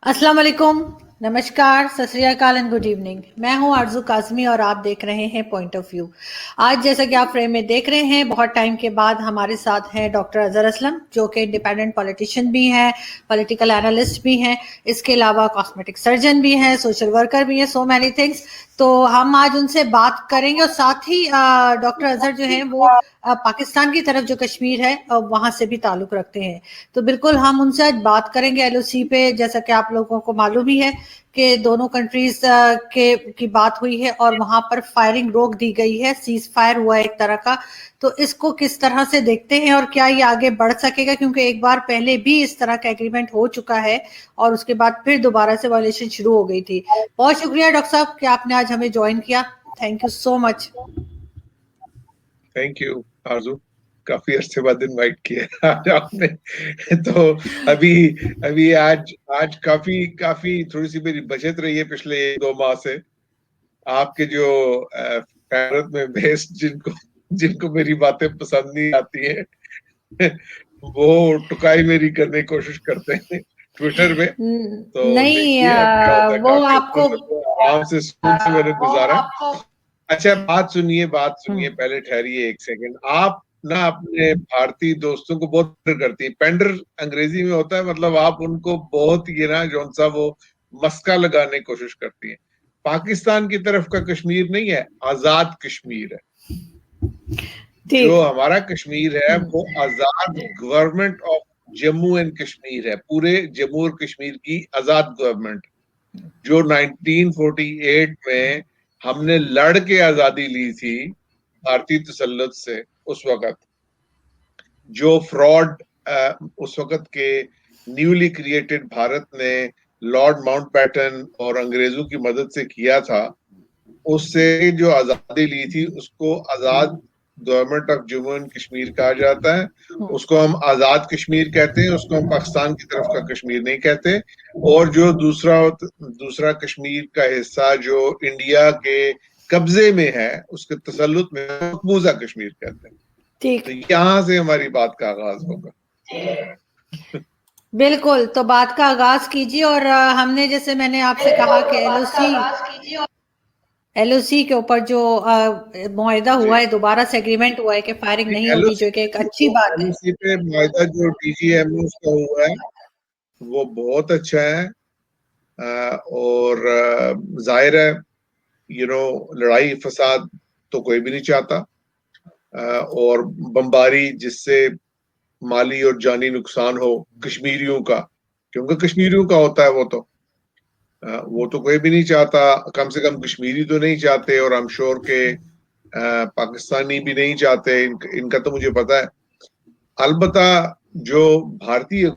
अस्सलाम वालेकुम, नमस्कार, सत श्री अकाल एंड गुड इवनिंग। मैं हूं आरजू काज़मी और आप देख रहे हैं पॉइंट ऑफ व्यू। आज जैसा कि आप फ्रेम में देख रहे हैं, बहुत टाइम के बाद हमारे साथ हैं डॉक्टर अजहर असलम, जो कि इंडिपेंडेंट पॉलिटिशियन भी हैं, पॉलिटिकल एनालिस्ट भी हैं, इसके अलावा कॉस्मेटिक सर्जन भी हैं, सोशल वर्कर भी हैं, सो मैनी थिंग्स। तो हम आज उनसे बात करेंगे और साथ ही डॉक्टर अजहर जो हैं वो पाकिस्तान की तरफ जो कश्मीर है वहां से भी ताल्लुक रखते हैं। तो बिल्कुल हम उनसे आज बात करेंगे एलओसी पे। जैसा कि आप लोगों को मालूम ही है कि दोनों कंट्रीज के की बात हुई है और वहां पर फायरिंग रोक दी गई है, सीज फायर हुआ है एक तरह का। तो इसको किस तरह से देखते हैं और क्या ये आगे बढ़ सकेगा, क्योंकि एक बार पहले भी इस तरह का एग्रीमेंट हो चुका है और उसके बाद फिर दोबारा से वायलेशन शुरू हो गई थी। बहुत शुक्रिया डॉक्टर साहब कि आपने आज हमें ज्वाइन किया। Thank you so much. Thank you आरजू, काफी अरसे बाद इनवाइट किया आज आपने। तो अभी अभी आज आज काफी काफी थोड़ी सी मेरी बचत रही है पिछले 2 माह से। आपके जो भारत में बेस्ड जिनको जिनको मेरी बातें पसंद नहीं आती हैं वो टुकाई मेरी करने की कोशिश करते हैं ट्विटर पे। तो नहीं, देखिए अब क्या होता है। वो काफी आपको दिनों से तो आराम से सुकून से मैंने गुजारा। अच्छा, बात सुनिए, हम्म, पहले ठहरिए एक सेकंड। आप ना अपने भारतीय दोस्तों को बहुत पेंडर करती हैं। पेंडर अंग्रेजी में होता है, मतलब आप उनको बहुत ये ना जो सा वो मस्का लगाने की कोशिश करती हैं। पाकिस्तान की तरफ का कश्मीर नहीं है, आजाद कश्मीर है। जो ठीक। हमारा कश्मीर है वो Azad government of Jammu and Kashmir है, पूरे जम्मू और कश्मीर की आजाद गवर्नमेंट, जो 1948 में हमने लड़ के आजादी ली थी भारतीय तसल्लुत से। उस वक्त जो फ्रॉड उस वक्त के न्यूली क्रिएटेड भारत ने लॉर्ड माउंटबेटन और अंग्रेजों की मदद से किया था, उससे जो आजादी ली थी उसको Azad government of Jammu and Kashmir कहा जाता है। उसको हम आजाद कश्मीर कहते हैं, उसको हम पाकिस्तान की तरफ का कश्मीर नहीं कहते। और जो दूसरा कश्मीर का हिस्सा जो इंडिया के कब्जे में है, उसके तसल्लुत में, मकबूजा कश्मीर कहते हैं। ठीक। तो यहाँ से हमारी बात का आगाज होगा। बिल्कुल, तो बात का आगाज कीजिए। और हमने जैसे मैंने आपसे कहा कि एलओसी के ऊपर जो मुआहिदा जी हुआ है, दोबारा से एग्रीमेंट हुआ है कि फायरिंग नहीं होगी, एलओसी जो कि एक अच्छी बात है। एलओसी पे मुआहिदा जो डीजीएमओ का हुआ है वो बहुत अच्छा है। और जाहिर है लड़ाई फसाद तो कोई भी नहीं चाहता। और बमबारी जिससे माली और जानी नुकसान हो कश्मीरियों का, क्योंकि कश्मीरियों का होता है वो तो कोई भी नहीं चाहता। कम से कम कश्मीरी तो नहीं चाहते, और आई एम श्योर के पाकिस्तानी भी नहीं चाहते। इनका तो मुझे पता है। अलबत्ता जो भारतीय,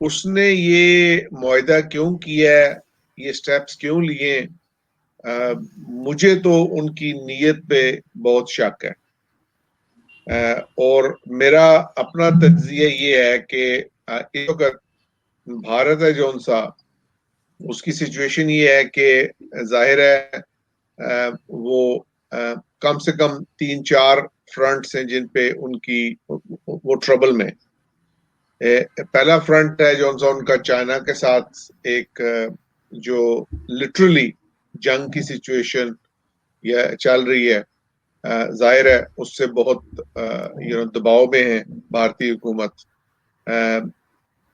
उसने ये मुआहिदा क्यों किया है, ये स्टेप्स क्यों लिए, मुझे तो उनकी नीयत पे बहुत शक है। और मेरा अपना तज्जिया ये है कि इस वक्त भारत है जो सा, उसकी सिचुएशन ये है कि जाहिर है वो कम से कम 3-4 फ्रंट्स हैं जिन पे उनकी वो ट्रबल में। पहला फ्रंट है जो उनका चाइना के साथ एक जो लिटरली जंग की सिचुएशन या चल रही है। जाहिर है उससे बहुत दबाव में है भारतीय हुकूमत।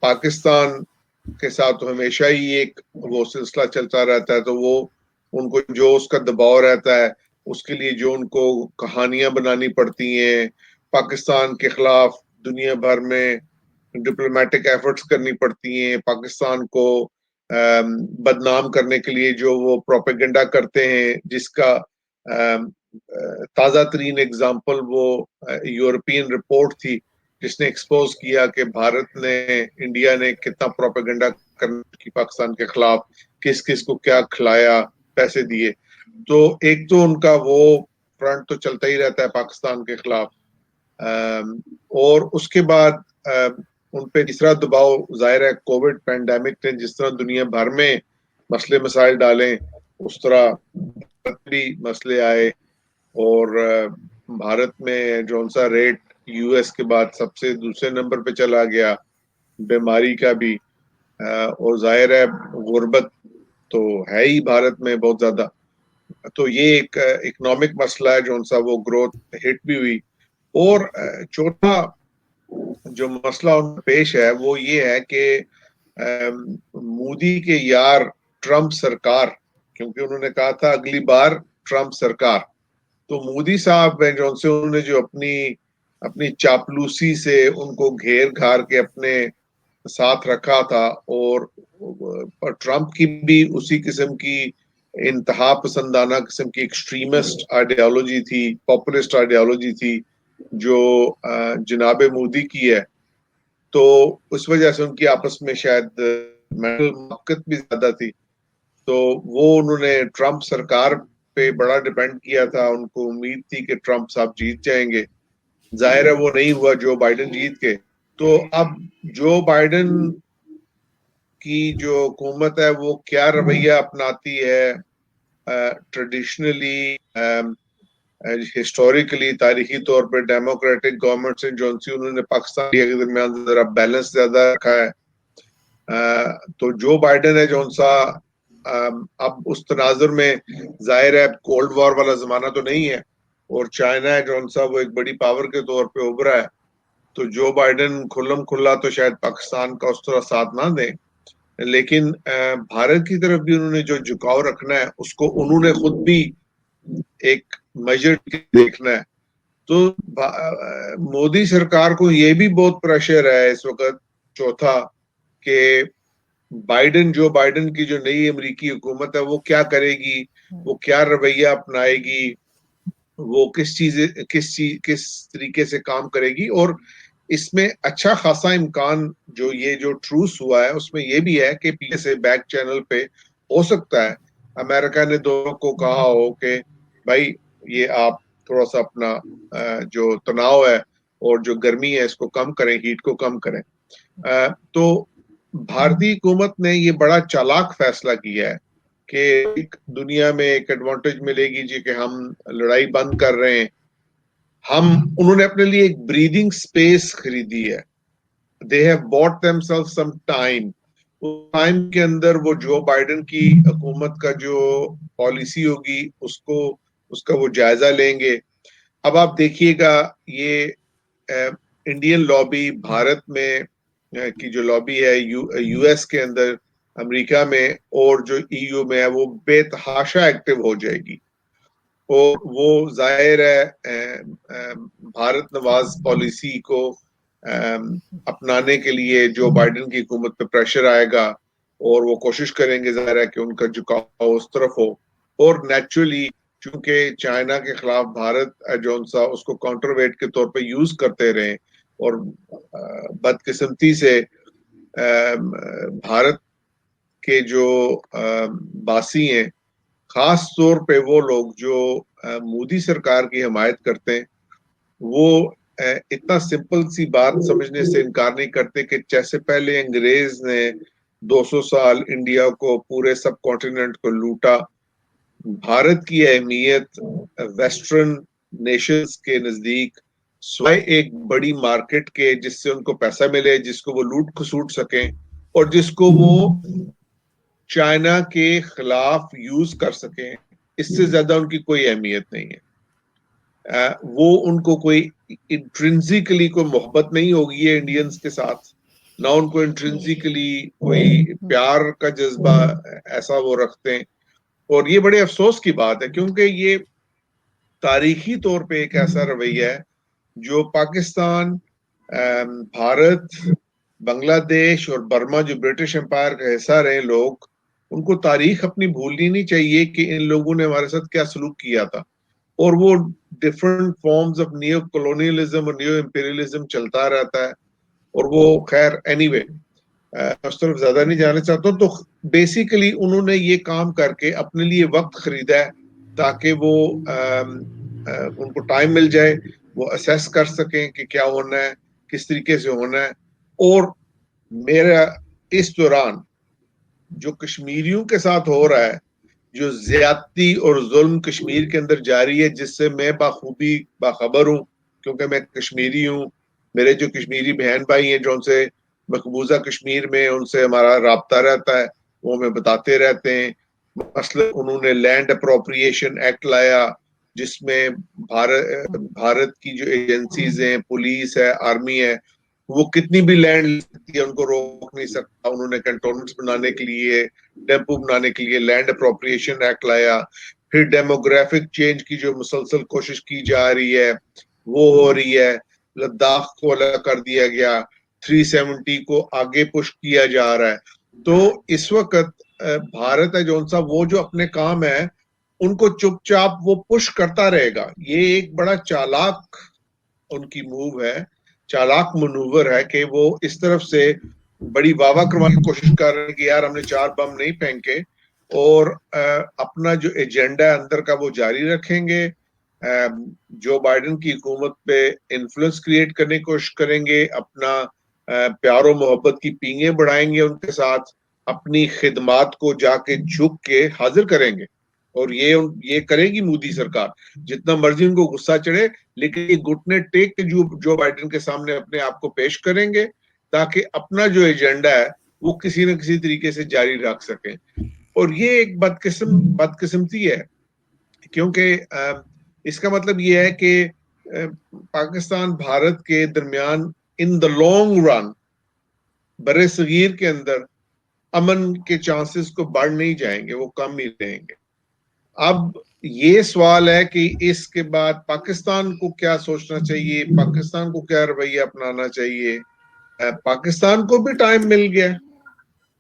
पाकिस्तान के साथ तो हमेशा ही एक वो सिलसिला चलता रहता है, तो वो उनको जो उसका दबाव रहता है उसके लिए जो उनको कहानियां बनानी पड़ती हैं पाकिस्तान के खिलाफ, दुनिया भर में डिप्लोमेटिक एफर्ट्स करनी पड़ती हैं पाकिस्तान को बदनाम करने के लिए, जो वो प्रोपेगेंडा करते हैं, जिसका ताज़ा तरीन एग्जाम्पल वो यूरोपियन रिपोर्ट थी जिसने एक्सपोज किया कि भारत ने, इंडिया ने कितना प्रोपेगेंडा करने की पाकिस्तान के खिलाफ, किस किस को क्या खिलाया, पैसे दिए। तो एक तो उनका वो फ्रंट तो चलता ही रहता है पाकिस्तान के खिलाफ। और उसके बाद उन पे तीसरा दबाव जाहिर है कोविड पैंडेमिक ने जिस तरह दुनिया भर में मसले मसाइल डाले, उस तरह भी मसले आए। और भारत में जो सा रेट यूएस के बाद सबसे दूसरे नंबर पे चला गया बीमारी का भी। और जाहिर है गुर्बत तो है ही भारत में बहुत ज्यादा, तो ये एक इकोनॉमिक मसला है जो सा वो ग्रोथ हिट भी हुई। और चौथा जो मसला उन पेश है वो ये है कि मोदी के यार ट्रंप सरकार, क्योंकि उन्होंने कहा था अगली बार ट्रंप सरकार, तो मोदी साहब हैं जो उन्होंने जो अपनी अपनी चापलूसी से उनको घेर घार के अपने साथ रखा था, और ट्रंप की भी उसी किस्म की इंतहा पसंदाना किस्म की एक्सट्रीमिस्ट आइडियोलॉजी थी, पॉपुलिस्ट आइडियोलॉजी थी जो जनाब मोदी की है। तो उस वजह से उनकी आपस में शायद मेंटल मुआवकत भी ज्यादा थी, तो वो उन्होंने ट्रंप सरकार पे बड़ा डिपेंड किया था। उनको उम्मीद थी कि ट्रंप साहब जीत जाएंगे, जाहिर है वो नहीं हुआ, जो बाइडेन जीत के। तो अब जो बाइडेन की जो हुकूमत है वो क्या रवैया अपनाती है, ट्रेडिशनली हिस्टोरिकली तारीखी तौर पर डेमोक्रेटिक गवर्नमेंट से जो सी उन्होंने पाकिस्तान के दरमियान जरा बैलेंस ज्यादा रखा है। तो जो बाइडेन है जो सा अब उस तनाजुर में जाहिर है कोल्ड वॉर वाला जमाना तो नहीं है, और चाइना है जो सा वो एक बड़ी पावर के तौर पे उभरा है, तो जो बाइडेन खुल्लम खुल्ला तो शायद पाकिस्तान का उस तरह साथ ना दे, लेकिन भारत की तरफ भी उन्होंने जो झुकाव रखना है उसको उन्होंने खुद भी एक मेजर देखना है। तो मोदी सरकार को ये भी बहुत प्रेशर है इस वक्त, चौथा, कि बाइडेन की जो नई अमेरिकी हुकूमत है वो क्या करेगी, वो क्या रवैया अपनाएगी, वो किस तरीके से काम करेगी। और इसमें अच्छा खासा इम्कान जो ट्रूस हुआ है उसमें ये भी है कि पीछे से बैक चैनल पे हो सकता है अमेरिका ने दोनों को कहा हो कि भाई ये आप थोड़ा सा अपना जो तनाव है और जो गर्मी है इसको कम करें, हीट को कम करें। तो भारतीय हुकूमत ने ये बड़ा चालाक फैसला किया है कि एक दुनिया में एक एडवांटेज मिलेगी जी कि हम लड़ाई बंद कर रहे हैं, उन्होंने अपने लिए एक ब्रीदिंग स्पेस खरीदी है। They have bought themselves some time. उस टाइम के अंदर वो जो बाइडेन की हुकूमत का जो पॉलिसी होगी उसका वो जायजा लेंगे। अब आप देखिएगा ये इंडियन लॉबी भारत में की जो लॉबी है यूएस के अंदर, अमेरिका में और जो ईयू में है वो बेतहाशा एक्टिव हो जाएगी, और वो जाहिर है भारत नवाज पॉलिसी को अपनाने के लिए जो बाइडेन की हुकूमत पे प्रेशर आएगा, और वो कोशिश करेंगे जाहिर है कि उनका झुकाव उस तरफ हो। और नेचुरली चूंकि चाइना के खिलाफ भारत जो सा उसको काउंटरवेट के तौर पे यूज करते रहे, और बदकिस्मती से भारत के जो बासी हैं, खास तौर पे वो लोग जो मोदी सरकार की हिमायत करते हैं, वो इतना सिंपल सी बात समझने से इनकार नहीं करते कि जैसे पहले अंग्रेज ने 200 साल इंडिया को, पूरे सब कॉन्टिनेंट को लूटा, भारत की अहमियत वेस्टर्न नेशंस के नजदीक स्वयं एक बड़ी मार्केट के जिससे उनको पैसा मिले, जिसको वो लूट खसूट सकें और जिसको वो चाइना के खिलाफ यूज कर सकें, इससे ज्यादा उनकी कोई अहमियत नहीं है। वो उनको कोई इंट्रिंसिकली कोई मोहब्बत नहीं होगी है इंडियंस के साथ, ना उनको इंट्रिंसिकली कोई प्यार का जज्बा ऐसा वो रखते हैं। और ये बड़े अफसोस की बात है क्योंकि ये तारीखी तौर पे एक ऐसा रवैया है जो पाकिस्तान, भारत, बांग्लादेश और बर्मा जो ब्रिटिश एम्पायर का हिस्सा रहे लोग, उनको तारीख अपनी भूलनी नहीं चाहिए कि इन लोगों ने हमारे साथ क्या सलूक किया था। और वो different forms of neo colonialism और नियो इंपीरियलिज्म चलता रहता है, और वो खैर एनीवे उस तरफ ज्यादा नहीं जाना चाहता। तो बेसिकली उन्होंने ये काम करके अपने लिए वक्त खरीदा है ताकि वो उनको टाइम मिल जाए, वो असेस कर सकें कि क्या होना है, किस तरीके से होना है। और मेरा इस दौरान जो कश्मीरियों के साथ हो रहा है, जो ज्यादती और जुल्म कश्मीर के अंदर जारी है, जिससे मैं बाखूबी बाखबर हूं क्योंकि मैं कश्मीरी हूं, मेरे जो कश्मीरी बहन भाई हैं जो उनसे मकबूजा कश्मीर में उनसे हमारा राब्ता रहता है, वो हमें बताते रहते हैं। मसलन उन्होंने लैंड अप्रोप्रिएशन एक्ट लाया, जिसमें भारत की जो एजेंसीज हैं, पुलिस है, आर्मी है, वो कितनी भी लैंड ले सकती है, उनको रोक नहीं सकता। उन्होंने कैंटोनमेंट्स बनाने के लिए, डेपो बनाने के लिए लैंड अप्रोप्रिएशन एक्ट लाया। फिर डेमोग्राफिक चेंज की जो मुसलसल कोशिश की जा रही है वो हो रही है। लद्दाख को अलग कर दिया गया, 370 को आगे पुश किया जा रहा है। तो इस वक्त भारत है जो सा, वो जो अपने काम है उनको चुपचाप वो पुश करता रहेगा। ये एक बड़ा चालाक उनकी मूव है, चालाक मनूवर है कि वो इस तरफ से बड़ी वाह करवाने की कोशिश कर रहे हैं कि यार हमने 4 बम नहीं फेंके, और अपना जो एजेंडा है अंदर का वो जारी रखेंगे। जो बाइडेन की हुकूमत पे इन्फ्लुएंस क्रिएट करने की कोशिश करेंगे, अपना प्यार और मोहब्बत की पींगे बढ़ाएंगे उनके साथ, अपनी खिदमात को जाके झुक के हाजिर करेंगे। और ये करेगी मोदी सरकार, जितना मर्जी उनको गुस्सा चढ़े, लेकिन ये घुटने टेक के जो बाइडेन के सामने अपने आप को पेश करेंगे, ताकि अपना जो एजेंडा है वो किसी न किसी तरीके से जारी रख सकें। और ये एक बदकिस्मती है, क्योंकि इसका मतलब ये है कि पाकिस्तान भारत के दरमियान इन द लॉन्ग रन बरे सगीर के अंदर अमन के चांसेस को बढ़ नहीं जाएंगे, वो कम ही रहेंगे। अब ये सवाल है कि इसके बाद पाकिस्तान को क्या सोचना चाहिए, पाकिस्तान को क्या रवैया अपनाना चाहिए। पाकिस्तान को भी टाइम मिल गया,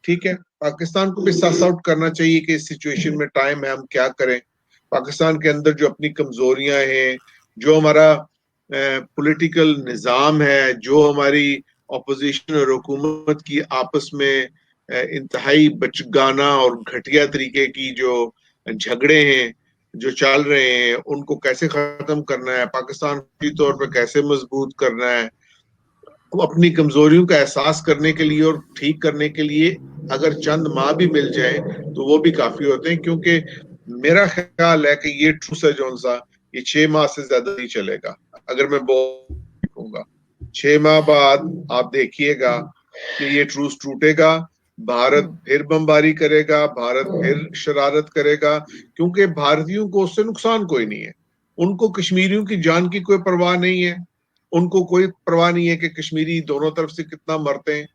ठीक है, पाकिस्तान को भी सॉर्ट आउट करना चाहिए कि इस सिचुएशन में टाइम है, हम क्या करें। पाकिस्तान के अंदर जो अपनी कमजोरियां हैं, जो हमारा पॉलिटिकल निज़ाम है, जो हमारी अपोजिशन और हुकूमत की आपस में इंतहाई बचगाना और घटिया तरीके की जो झगड़े हैं जो चल रहे हैं, उनको कैसे खत्म करना है, पाकिस्तान की तौर पर कैसे मजबूत करना है, अपनी कमजोरियों का एहसास करने के लिए और ठीक करने के लिए अगर चंद माह भी मिल जाए तो वो भी काफी होते हैं। क्योंकि मेरा ख्याल है कि ये ट्रूस है जो सा, ये 6 माह से ज्यादा नहीं चलेगा। अगर मैं बोलूंगा 6 माह बाद आप देखिएगा कि ये ट्रूस टूटेगा, भारत फिर बमबारी करेगा, भारत फिर शरारत करेगा, क्योंकि भारतीयों को उससे नुकसान कोई नहीं है। उनको कश्मीरियों की जान की कोई परवाह नहीं है, उनको कोई परवाह नहीं है कि कश्मीरी दोनों तरफ से कितना मरते हैं।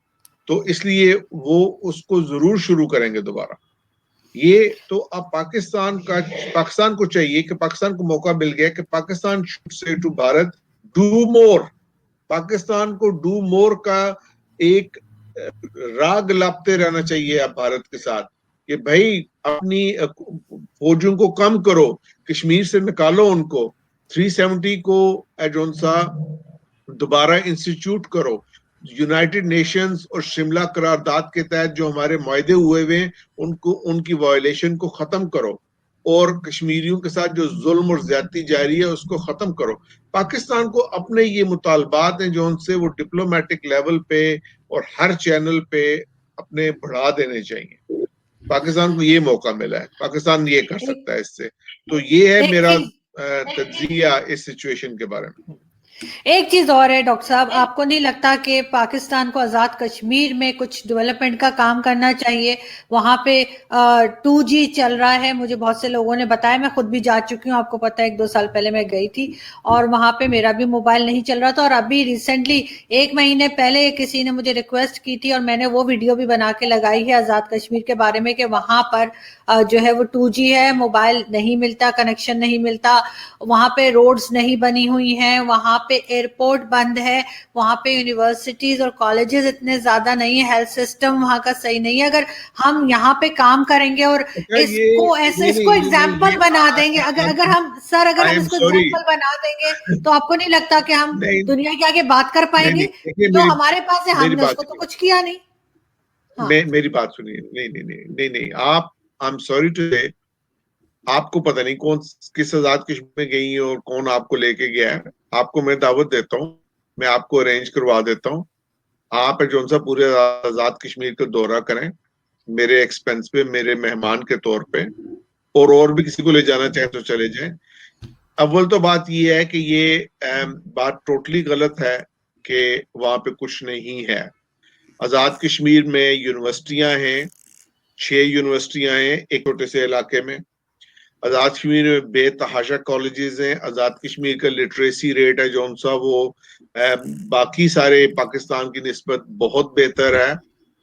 तो इसलिए वो उसको जरूर शुरू करेंगे दोबारा। ये तो अब पाकिस्तान को चाहिए कि पाकिस्तान को मौका मिल गया कि Pakistan should say to Bharat do more. Pakistan को डू मोर का एक राग लापते रहना चाहिए अब भारत के साथ कि भाई अपनी फौजों को कम करो, कश्मीर से निकालो उनको, 370 को एजोंसा दोबारा इंस्टीट्यूट करो, यूनाइटेड नेशंस और शिमला करारदाद के तहत जो हमारे मुआहदे हुए हुए उनको, उनकी वायलेशन को खत्म करो, और कश्मीरियों के साथ जो जुल्म और ज्यादती जारी है उसको खत्म करो। पाकिस्तान को अपने ये मुतालबात हैं जो उनसे वो डिप्लोमेटिक लेवल पे और हर चैनल पे अपने बढ़ा देने चाहिए। पाकिस्तान को ये मौका मिला है, पाकिस्तान ये कर सकता है इससे। तो ये है मेरा तज्जिया इस सिचुएशन के बारे में। एक चीज और है डॉक्टर साहब, आपको नहीं लगता कि पाकिस्तान को आजाद कश्मीर में कुछ डेवलपमेंट का काम करना चाहिए? वहां पे 2G चल रहा है, मुझे बहुत से लोगों ने बताया, मैं खुद भी जा चुकी हूँ, आपको पता है 1-2 साल पहले मैं गई थी और वहां पे मेरा भी मोबाइल नहीं चल रहा था। और अभी रिसेंटली 1 महीने पहले किसी ने मुझे रिक्वेस्ट की थी और मैंने वो वीडियो भी बना के लगाई है आजाद कश्मीर के बारे में कि वहां पर जो है वो 2G है, मोबाइल नहीं मिलता, कनेक्शन नहीं मिलता, वहां पे रोड्स नहीं बनी हुई हैं, वहां पे एयरपोर्ट बंद है, वहां पे यूनिवर्सिटीज और कॉलेजेस इतने ज्यादा नहीं है, हेल्थ सिस्टम वहां का सही नहीं है। अगर हम यहाँ पे काम करेंगे और इसको ऐसे इसको एग्जाम्पल बना देंगे, अगर हम इसको एग्जाम्पल बना देंगे तो आपको नहीं लगता कि हम दुनिया के आगे बात कर पाएंगे? जो हमारे पास है हमने उसको तो कुछ किया नहीं। मेरी बात सुनिए, नहीं, आप, आई एम सॉरी टू से, आपको पता नहीं कौन किस आजाद कश्मीर में गई है और कौन आपको लेके गया है। आपको मैं दावत देता हूँ, मैं आपको अरेंज करवा देता हूँ, आप जो सा पूरे आजाद कश्मीर का दौरा करें मेरे एक्सपेंस पे, मेरे मेहमान के तौर पे, और भी किसी को ले जाना चाहे तो चले जाएं। अव्वल तो बात ये है कि ये बात टोटली गलत है कि वहां पे कुछ नहीं है। आजाद कश्मीर में यूनिवर्सिटियां हैं, 6 यूनिवर्सिटियां हैं एक छोटे से इलाके में। आजाद कश्मीर में बेतहाशा कॉलेजेस हैं। आजाद कश्मीर का लिटरेसी रेट है जौन सा वो बाकी सारे पाकिस्तान की निस्बत बहुत बेहतर है।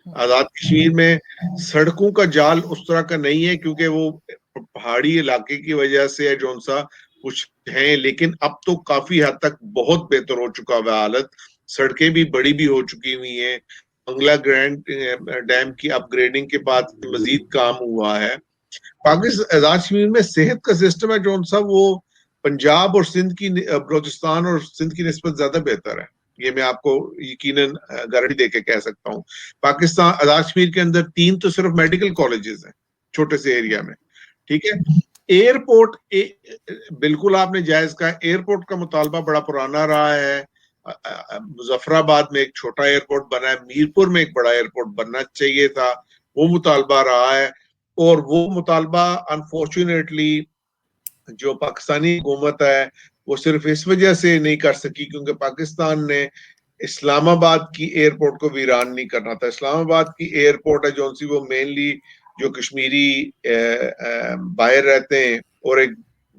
आजाद कश्मीर में सड़कों का जाल उस तरह का नहीं है क्योंकि वो पहाड़ी इलाके की वजह से है जौन सा कुछ है, लेकिन अब तो काफी हद तक बहुत बेहतर हो चुका हुआ हालत। सड़कें भी बड़ी भी हो चुकी हुई हैं। बंगला ग्रैंड डैम की अपग्रेडिंग के बाद मजीद काम हुआ है। पाकिस्तान आजाद कश्मीर में सेहत का सिस्टम है जौन सा वो पंजाब और सिंध की बलूचिस्तान और सिंध की निस्बत ज्यादा बेहतर है। ये मैं आपको यकीनन गारंटी देके कह सकता हूँ। पाकिस्तान आजाद कश्मीर के अंदर 3 तो सिर्फ मेडिकल कॉलेजेस हैं छोटे से एरिया में, ठीक है। एयरपोर्ट बिल्कुल आपने जायज कहा, एयरपोर्ट का मुतालबा बड़ा पुराना रहा है। मुजफ्फराबाद में एक छोटा एयरपोर्ट बना है, मीरपुर में एक बड़ा एयरपोर्ट बनना चाहिए था, वो मुतालबा रहा है। और वो मुतालबा अनफॉर्चुनेटली जो पाकिस्तानी हुकूमत है वो सिर्फ इस वजह से नहीं कर सकी क्योंकि पाकिस्तान ने इस्लामाबाद की एयरपोर्ट को वीरान नहीं करना था। इस्लामाबाद की एयरपोर्ट है जो सी वो मेनली जो कश्मीरी बाहर रहते हैं और एक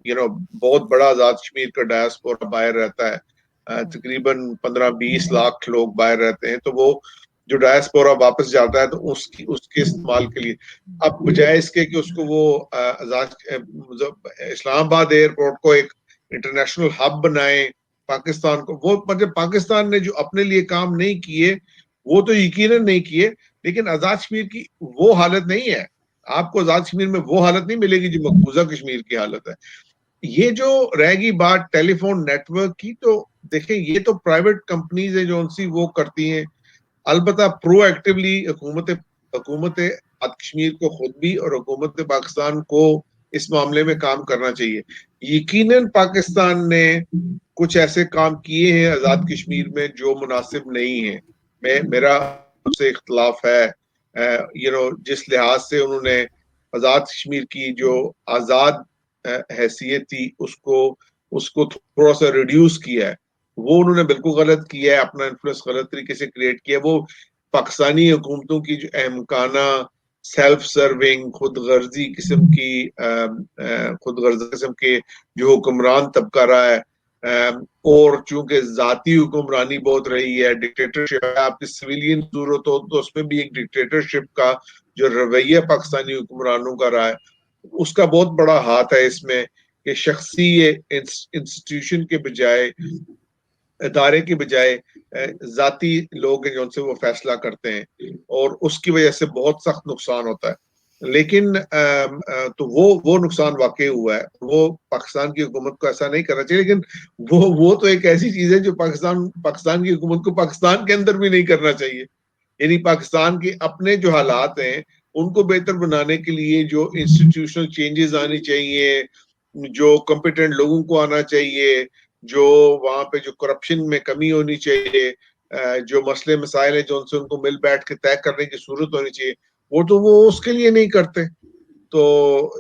बहुत बड़ा आजाद कश्मीर का डायस्पोरा बाहर रहता है, तकरीबन 15-20 लाख लोग बाहर रहते हैं। तो वो जो डायस्पोरा वापस जाता है तो उसके इस्तेमाल के लिए अब बजाय इसके कि उसको वो इस्लामाबाद एयरपोर्ट को एक इंटरनेशनल हब बनाए पाकिस्तान को, वो मतलब पाकिस्तान ने जो अपने लिए काम नहीं किए वो तो यकीनन नहीं किए, लेकिन आजाद कश्मीर की वो हालत नहीं है। आपको आजाद कश्मीर में वो हालत नहीं मिलेगी जो मकबूजा कश्मीर की हालत है। ये जो रहेगी बात टेलीफोन नेटवर्क की, तो देखें ये तो प्राइवेट कंपनीज है जो उनसी वो करती हैं। अलबत्ता प्रोएक्टिवली हुकूमत कश्मीर को खुद भी और हुकूमत पाकिस्तान को इस मामले में काम करना चाहिए। यकीनन पाकिस्तान ने कुछ ऐसे काम किए हैं आजाद कश्मीर में जो मुनासिब नहीं है। मेरा उससे इख्तलाफ है। जिस लिहाज से उन्होंने आजाद कश्मीर की जो आजाद हैसियत थी उसको थोड़ा सा रिड्यूस किया है, वो उन्होंने बिल्कुल गलत किया है। अपना इन्फ्लुएंस गलत तरीके से क्रिएट किया। वो पाकिस्तानी हुकूमतों की जो अहमकाना सेल्फ सर्विंग खुद गर्जी किस्म के जो हुक्मरान तबका रहा है, और चूंकि जाती हुक्मरानी बहुत रही है, डिक्टेटरशिप है, आपकी सिविलियन जरूरत हो तो उसमें भी एक डिक्टेटरशिप का जो रवैया पाकिस्तानी हुक्मरानों का रहा है उसका बहुत बड़ा हाथ है इसमें कि शख्सी इंस्टीट्यूशन के बजाय इदारे के बजाय जाती लोग हैं जो उनसे वो फैसला करते हैं और उसकी वजह से बहुत सख्त नुकसान होता है। लेकिन तो वो नुकसान वाकई हुआ है। वो पाकिस्तान की हुकूमत को ऐसा नहीं करना चाहिए, लेकिन वो तो एक ऐसी चीज है जो पाकिस्तान की हुकूमत को पाकिस्तान के अंदर भी नहीं करना चाहिए। यानी पाकिस्तान के अपने जो हालात हैं उनको बेहतर बनाने के लिए जो इंस्टीट्यूशनल चेंजेस आनी चाहिए, जो कॉम्पिटेंट लोगों को आना चाहिए, जो वहां पे जो करप्शन में कमी होनी चाहिए, जो मसले मसाइल है जो उनसे उनको मिल बैठ के तय करने की सूरत होनी चाहिए, वो उसके लिए नहीं करते। तो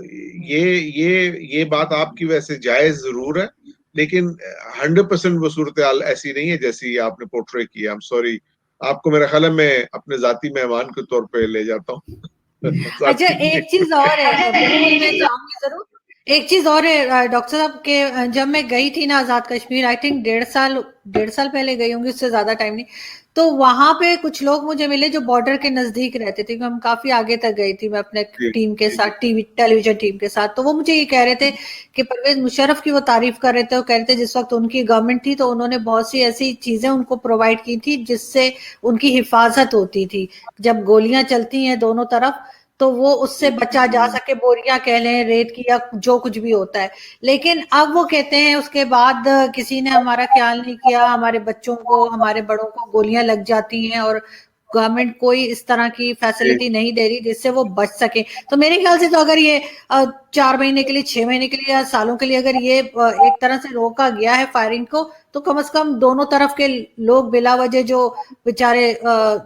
ये बात आपकी वैसे जायज जरूर है, लेकिन 100% वो सूरत हाल ऐसी नहीं है जैसी आपने पोर्ट्रे किया। आई एम सॉरी, आपको मेरा ख्याल है मैं अपने जाती मेहमान के तौर पे ले जाता हूँ। अच्छा, एक चीज और है, बिल्कुल मैं चाहूंगी जरूर। एक चीज और है डॉक्टर साहब के, जब मैं गई थी ना आजाद कश्मीर, आई थिंक 1.5 साल पहले गई होंगी, उससे ज्यादा टाइम नहीं, तो वहां पे कुछ लोग मुझे मिले जो बॉर्डर के नजदीक रहते थे। हम काफी आगे तक गई थी मैं अपने टीम के साथ, टेलीविजन टीम के साथ। तो वो मुझे ये कह रहे थे कि परवेज मुशर्रफ की वो तारीफ कर रहे थे। वो कह रहे थे जिस वक्त उनकी गवर्नमेंट थी तो उन्होंने बहुत सी ऐसी चीजें उनको प्रोवाइड की थी जिससे उनकी हिफाजत होती थी। जब गोलियां चलती हैं दोनों तरफ तो वो उससे बचा जा सके, बोरियां कह लें रेत की या जो कुछ भी होता है। लेकिन अब वो कहते हैं उसके बाद किसी ने हमारा ख्याल नहीं किया, हमारे बच्चों को, हमारे बड़ों को गोलियां लग जाती हैं और गवर्नमेंट कोई इस तरह की फैसिलिटी नहीं दे रही जिससे वो बच सके। तो मेरे ख्याल से तो अगर ये 4 महीने के लिए, 6 महीने के लिए या सालों के लिए अगर ये एक तरह से रोका गया है फायरिंग को, तो कम से कम दोनों तरफ के लोग बिला वजह जो बेचारे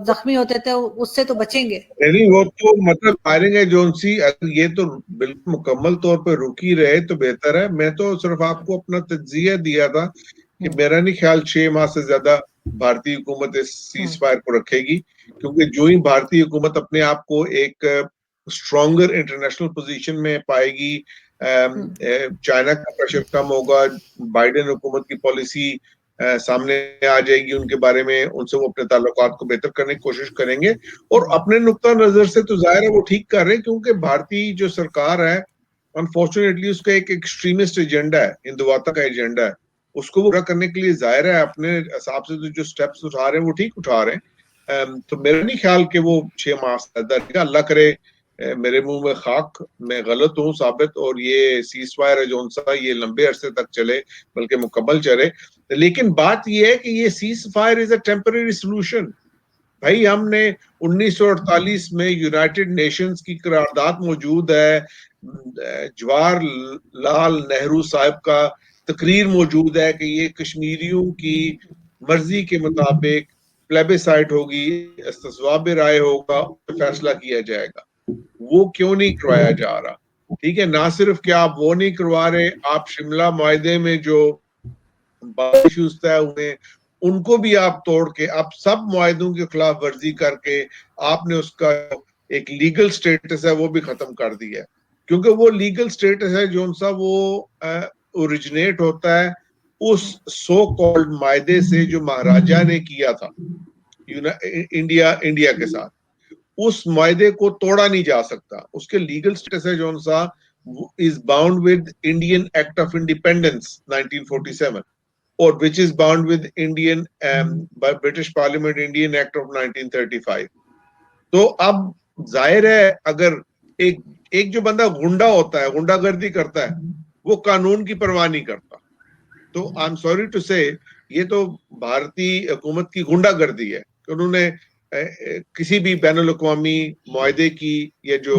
जख्मी होते थे उससे तो बचेंगे। नहीं, वो तो मतलब फायरिंग है जो सी, अगर ये तो बिल्कुल मुकम्मल तौर पे रुकी रहे तो बेहतर है। मैं तो सिर्फ आपको अपना तज्जिया दिया था कि मेरा नहीं ख्याल 6 माह से ज्यादा भारतीय हुकूमत इस सीज फायर को रखेगी, क्योंकि जो ही भारतीय हुकूमत अपने आप को एक स्ट्रॉन्गर इंटरनेशनल पोजीशन में पाएगी, चाइना का प्रेशर कम होगा, बाइडेन हुकूमत की पॉलिसी सामने आ जाएगी उनके बारे में, उनसे वो अपने ताल्लुकात को बेहतर करने की कोशिश करेंगे। और अपने नुक्ता नजर से तो जाहिर है वो ठीक कर रहे हैं, क्योंकि भारतीय जो सरकार है अनफॉर्चुनेटली उसका एक एक्सट्रीमिस्ट एजेंडा है, हिंदुवाता का एजेंडा है, उसको पूरा करने के लिए जाहिर है अपने हिसाब से तो जो स्टेप्स उठा रहे हैं वो ठीक उठा रहे हैं। तो मेरा नहीं ख्याल कि वो 6 माह से रहेगा, अल्लाह करे मेरे मुंह में खाक, मैं गलत हूँ साबित और ये सीज फायर है जो सा ये लंबे अरसे तक चले, बल्कि मुकम्मल चले। लेकिन बात ये है कि ये cease fire is a temporary solution. भाई हमने 1948 में यूनाइटेड नेशंस की करारदाद मौजूद है, जवाहरलाल नेहरू साहब का तकरीर मौजूद है कि ये कश्मीरियों की मर्जी के मुताबिक प्लेबिसाइट होगी, इस्तिस्वाब राय होगा, फैसला किया जाएगा। वो क्यों नहीं करवाया जा रहा? ठीक है, ना सिर्फ क्या आप वो नहीं करवा रहे, आप शिमला मुआहदे में जो इश्यूज तय हुए उनको भी आप तोड़ के, आप सब मुआहदों के खिलाफ वर्जी करके आपने उसका एक लीगल स्टेटस है वो भी खत्म कर दिया है। क्योंकि वो लीगल स्टेटस है जो सा वो ओरिजिनेट होता है उस सो कॉल्ड मायदे से जो महाराजा ने किया था इंडिया के साथ। उस मायदे को तोड़ा नहीं जा सकता, उसके लीगल स्टेटस है जो सा is bound with Indian act of independence 1947 और which is bound with Indian by British Parliament Indian Act of 1935। तो अब जाहिर है अगर एक जो बंदा गुंडा होता है, गुंडागर्दी करता है, वो कानून की परवाह नहीं करता। तो आई एम सॉरी टू से ये तो भारतीय हुकूमत की गुंडागर्दी है कि उन्होंने किसी भी बैनुल अक़वामी मुआहदे की या जो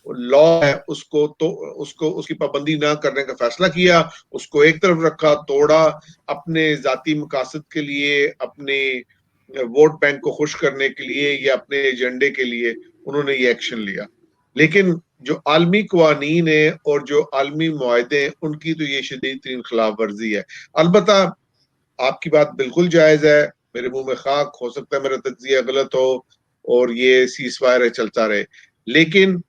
लॉ है उसको उसकी पाबंदी ना करने का फैसला किया, उसको एक तरफ रखा, तोड़ा, अपने जाती मकासद के लिए, अपने वोट बैंक को खुश करने के लिए या अपने एजेंडे के लिए उन्होंने ये एक्शन लिया। लेकिन जो आलमी कवानीन है और जो आलमी मुआहदे हैं उनकी तो ये शदीद तरीन खिलाफ वर्जी है। अलबत्ता आपकी बात बिल्कुल जायज है, मेरे मुंह में खाक, हो सकता है मेरा तज्जिया गलत हो और ये सीज फायर है चलता रहे, लेकिन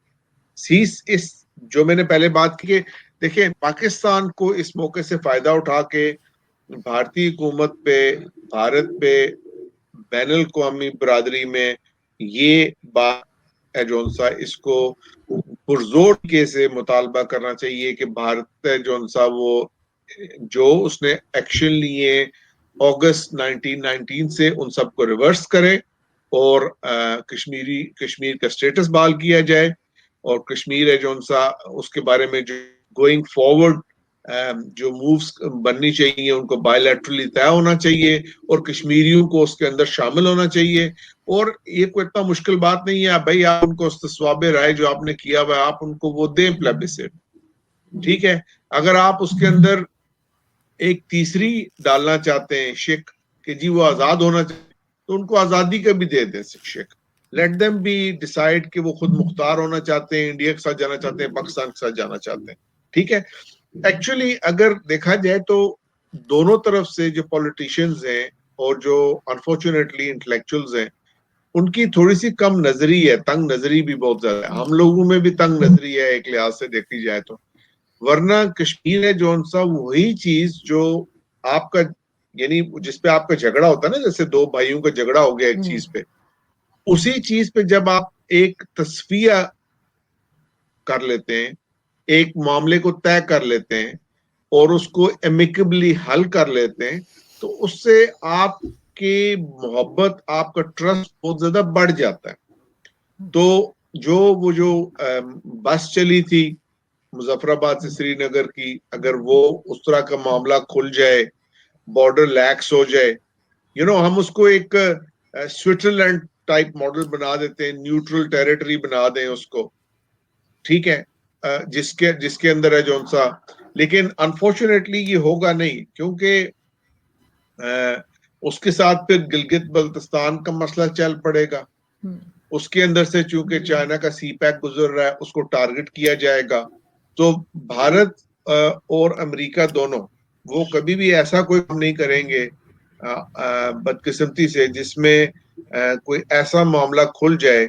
इस जो मैंने पहले बात की, देखिए पाकिस्तान को इस मौके से फायदा उठा के भारतीय हुकूमत पे, भारत पे, बैनुल अक़वामी बरादरी में ये बात है जो सा इसको पुरजोर के से मुतालबा करना चाहिए कि भारत जो सा वो जो उसने एक्शन लिए अगस्त 1919 से उन सबको रिवर्स करे और कश्मीर का स्टेटस बहाल किया जाए और कश्मीर है जो सा उसके बारे में जो गोइंग फॉरवर्ड जो मूव्स बननी चाहिए उनको बायलैटरली तय होना चाहिए और कश्मीरियों को उसके अंदर शामिल होना चाहिए। और ये कोई इतना मुश्किल बात नहीं है भाई, आप उनको इस्तिस्वाब राय जो आपने किया हुआ आप उनको वो दें प्लेबिसाइट, ठीक है। अगर आप उसके अंदर एक तीसरी डालना चाहते हैं शिक कि जी वो आजाद होना चाहिए, तो उनको आजादी का भी दे दें शिक, लेट देम बी डिसाइड कि वो खुद मुख्तार होना चाहते हैं, इंडिया के साथ जाना चाहते हैं, पाकिस्तान के साथ जाना चाहते हैं, ठीक है। एक्चुअली अगर देखा जाए तो दोनों तरफ से जो पॉलिटिशियंस हैं और जो अनफॉर्चुनेटली इंटेलेक्चुअल्स हैं उनकी थोड़ी सी कम नजरी है, तंग नजरी भी बहुत ज्यादा है। हम लोगों में भी तंग नजरी है एक लिहाज से देखी जाए तो, वरना कश्मीर है जो सा वही चीज जो आपका यानी जिसपे आपका झगड़ा होता है ना, जैसे दो भाइयों का झगड़ा हो गया एक चीज पे, उसी चीज पे जब आप एक तस्फिया कर लेते हैं, एक मामले को तय कर लेते हैं और उसको एमिकेबली हल कर लेते हैं, तो उससे आपकी मोहब्बत, आपका ट्रस्ट बहुत ज्यादा बढ़ जाता है। तो जो बस चली थी मुजफ्फराबाद से श्रीनगर की, अगर वो उस तरह का मामला खुल जाए, बॉर्डर लैक्स हो जाए, हम उसको एक स्विट्जरलैंड टाइप मॉडल बना देते हैं, न्यूट्रल टेरिटरी बना दें उसको, ठीक है, जिसके अंदर है जो सा। लेकिन अनफॉर्चुनेटली ये होगा नहीं, क्योंकि उसके साथ फिर गिलगित बल्तिस्तान का मसला चल पड़ेगा, उसके अंदर से चूंकि चाइना का सी पैक गुजर रहा है उसको टारगेट किया जाएगा। तो भारत और अमेरिका दोनों वो कभी भी ऐसा कोई काम नहीं करेंगे बदकिस्मती से, जिसमें कोई ऐसा मामला खुल जाए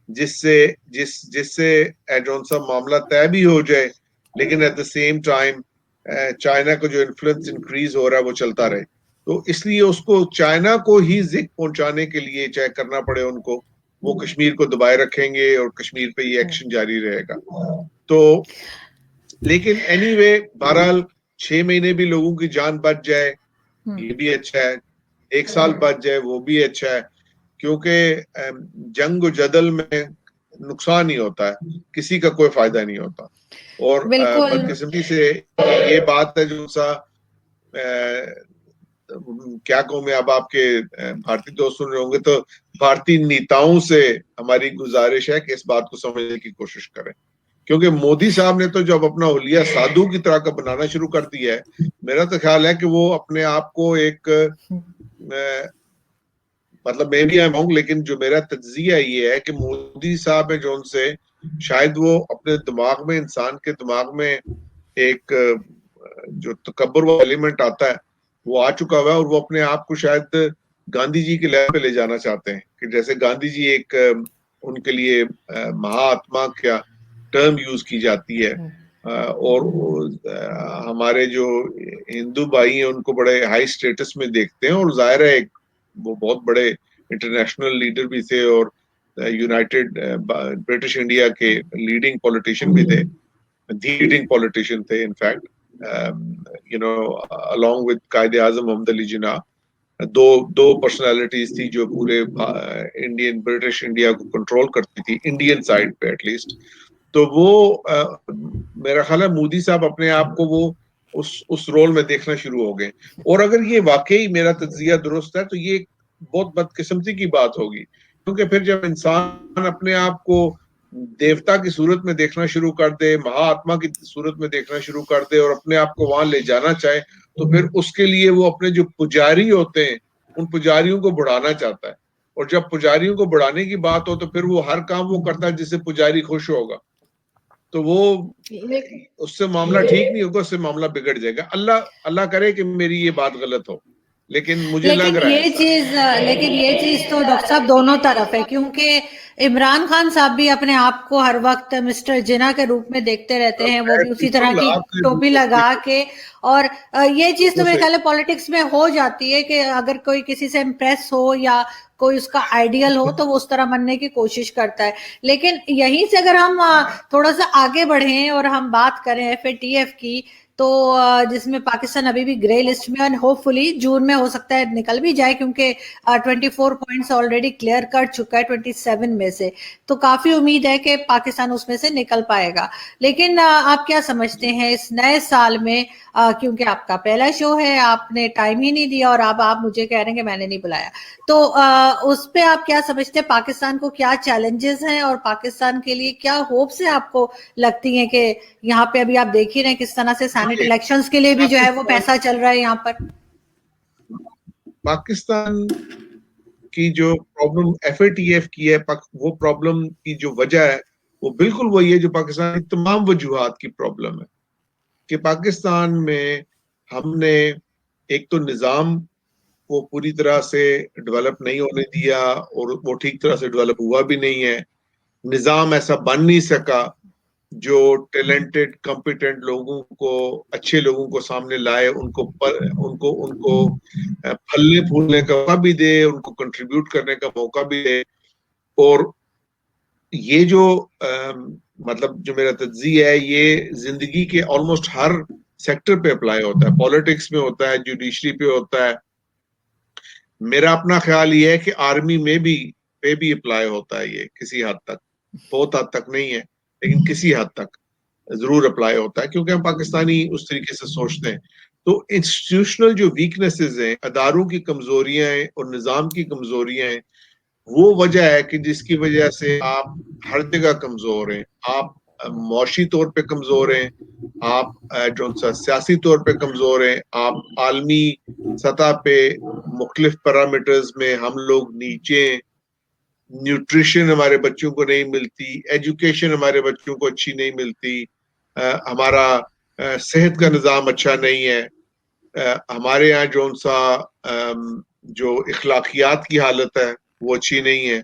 जिससे जिससे जो सा मामला तय भी हो जाए, लेकिन at the same time China को जो इन्फ्लुएंस इंक्रीज हो रहा है वो चलता रहे। तो इसलिए उसको चाइना को ही जिक पहुंचाने के लिए चाहे करना पड़े उनको, वो कश्मीर को दबाए रखेंगे और कश्मीर पे ये एक्शन जारी रहेगा। तो लेकिन एनीवे बहरहाल 6 महीने भी लोगों की जान बच जाए ये भी अच्छा है, 1 साल बच जाए वो भी अच्छा है, क्योंकि जंग जदल में नुकसान ही होता है, किसी का कोई फायदा नहीं होता। और बिल्कुल बदकिस्मती से ये बात है जो सा क्या कहूं मैं, अब आपके भारतीय दोस्त सुन रहे होंगे तो भारतीय नेताओं से हमारी गुजारिश है कि इस बात को समझने की कोशिश करें, क्योंकि मोदी साहब ने तो जब अपना हुलिया साधु की तरह का बनाना शुरू कर दिया है, मेरा तो ख्याल है कि वो अपने आप को एक मतलब मैं भी आऊँ, लेकिन जो मेरा तज्जिया ये है कि मोदी साहब है जो उनसे शायद वो अपने दिमाग में, इंसान के दिमाग में एक जो तकब्बुर वाला एलिमेंट आता है वो आ चुका हुआ है, और वो अपने आप को शायद गांधी जी के लेवल पे ले जाना चाहते हैं कि जैसे गांधी जी एक उनके लिए महात्मा क्या टर्म यूज की जाती है, और हमारे जो हिंदू भाई हैं उनको बड़े हाई स्टेटस में देखते हैं, और जाहिर है वो बहुत बड़े इंटरनेशनल लीडर भी थे और यूनाइटेड ब्रिटिश इंडिया के लीडिंग पॉलिटिशियन भी थे, लीडिंग पॉलिटिशियन थे in fact, you know along with कायदे आजम मोहम्मद अली जिन्ना। दो पर्सनालिटीज थी जो पूरे इंडियन ब्रिटिश इंडिया को कंट्रोल करती थी, इंडियन साइड पे एटलीस्ट। तो वो मेरा ख्याल है मोदी साहब अपने आप को वो उस रोल में देखना शुरू हो गए, और अगर ये वाकई मेरा तज्जिया दुरुस्त है तो ये बहुत बदकिस्मती की बात होगी, क्योंकि फिर जब इंसान अपने आप को देवता की सूरत में देखना शुरू कर दे, महात्मा की सूरत में देखना शुरू कर दे और अपने आप को वहां ले जाना चाहे, तो फिर उसके लिए वो अपने जो पुजारी होते हैं उन पुजारियों को बढ़ाना चाहता है, और जब पुजारियों को बढ़ाने की बात हो तो फिर वो हर काम वो करता है जिससे पुजारी खुश होगा, तो वो उससे मामला ठीक नहीं होगा, उससे मामला बिगड़ जाएगा। अल्लाह अल्लाह करे कि मेरी ये बात गलत हो, लेकिन मुझे लग रहा है ऐसा। लेकिन ये चीज तो डॉक्टर साहब दोनों तरफ है, क्योंकि इमरान खान साहब भी अपने आप को हर वक्त मिस्टर जिना के रूप में देखते रहते हैं, वो भी उसी तरह की टोपी लगा के, और ये चीज तो मेरे ख्याल है पॉलिटिक्स में हो जाती है कि अगर कोई किसी से इम्प्रेस हो या कोई उसका आइडियल हो तो वो उस तरह बनने की कोशिश करता है। लेकिन यहीं से अगर हम थोड़ा सा आगे बढ़े और हम बात करें FATF की, तो जिसमें पाकिस्तान अभी भी ग्रे लिस्ट में, और होपफुली जून में हो सकता है निकल भी जाए, क्योंकि 24 पॉइंट्स ऑलरेडी क्लियर कर चुका है 27 में से, तो काफी उम्मीद है कि पाकिस्तान उसमें से निकल पाएगा। लेकिन आप क्या समझते हैं इस नए साल में, क्योंकि आपका पहला शो है, आपने टाइम ही नहीं दिया और अब आप मुझे कह रहे हैं कि मैंने नहीं बुलाया, तो उस पे आप क्या समझते हैं, पाकिस्तान को क्या चैलेंजेस हैं और पाकिस्तान के लिए क्या होप्स है आपको लगती हैं कि यहाँ पे अभी आप देख ही रहे हैं किस तरह से सेनेट इलेक्शंस के लिए भी जो है वो पैसा चल रहा है यहाँ पर। पाकिस्तान की जो प्रॉब्लम FATF की है, वो प्रॉब्लम की जो वजह है वो बिल्कुल वही है जो पाकिस्तान की तमाम वजूहात की प्रॉब्लम है, कि पाकिस्तान में हमने एक तो निजाम को पूरी तरह से डेवलप नहीं होने दिया, और वो ठीक तरह से डेवलप हुआ भी नहीं है। निजाम ऐसा बन नहीं सका जो टैलेंटेड कॉम्पिटेंट लोगों को, अच्छे लोगों को सामने लाए, उनको उनको फलने फूलने का मौका भी दे, उनको कंट्रीब्यूट करने का मौका भी दे। और ये जो मतलब जो मेरा तज्जिया है ये जिंदगी के ऑलमोस्ट हर सेक्टर पे अप्लाई होता है, पॉलिटिक्स में होता है, जुडिशरी पे होता है। मेरा अपना ख्याल ये है कि आर्मी में भी अप्लाई होता है, ये किसी हद तक, बहुत हद तक नहीं है लेकिन किसी हद तक जरूर अप्लाई होता है, क्योंकि हम पाकिस्तानी उस तरीके से सोचते हैं। तो इंस्टीट्यूशनल जो वीकनेसेस हैं, अदारों की कमजोरियां हैं और निजाम की कमजोरियां हैं, वो वजह है कि जिसकी वजह से आप हर जगह कमजोर हैं। आप मौशी तौर पे कमजोर हैं, आप जो सियासी तौर पे कमजोर हैं, आप आलमी सतह पे मुख्तलिफ पैरामीटर्स में हम लोग नीचे, न्यूट्रिशन हमारे बच्चों को नहीं मिलती, एजुकेशन हमारे बच्चों को अच्छी नहीं मिलती, हमारा सेहत का निज़ाम अच्छा नहीं है, हमारे यहाँ जो सा जो इखलाकियात की हालत है वो अच्छी नहीं है।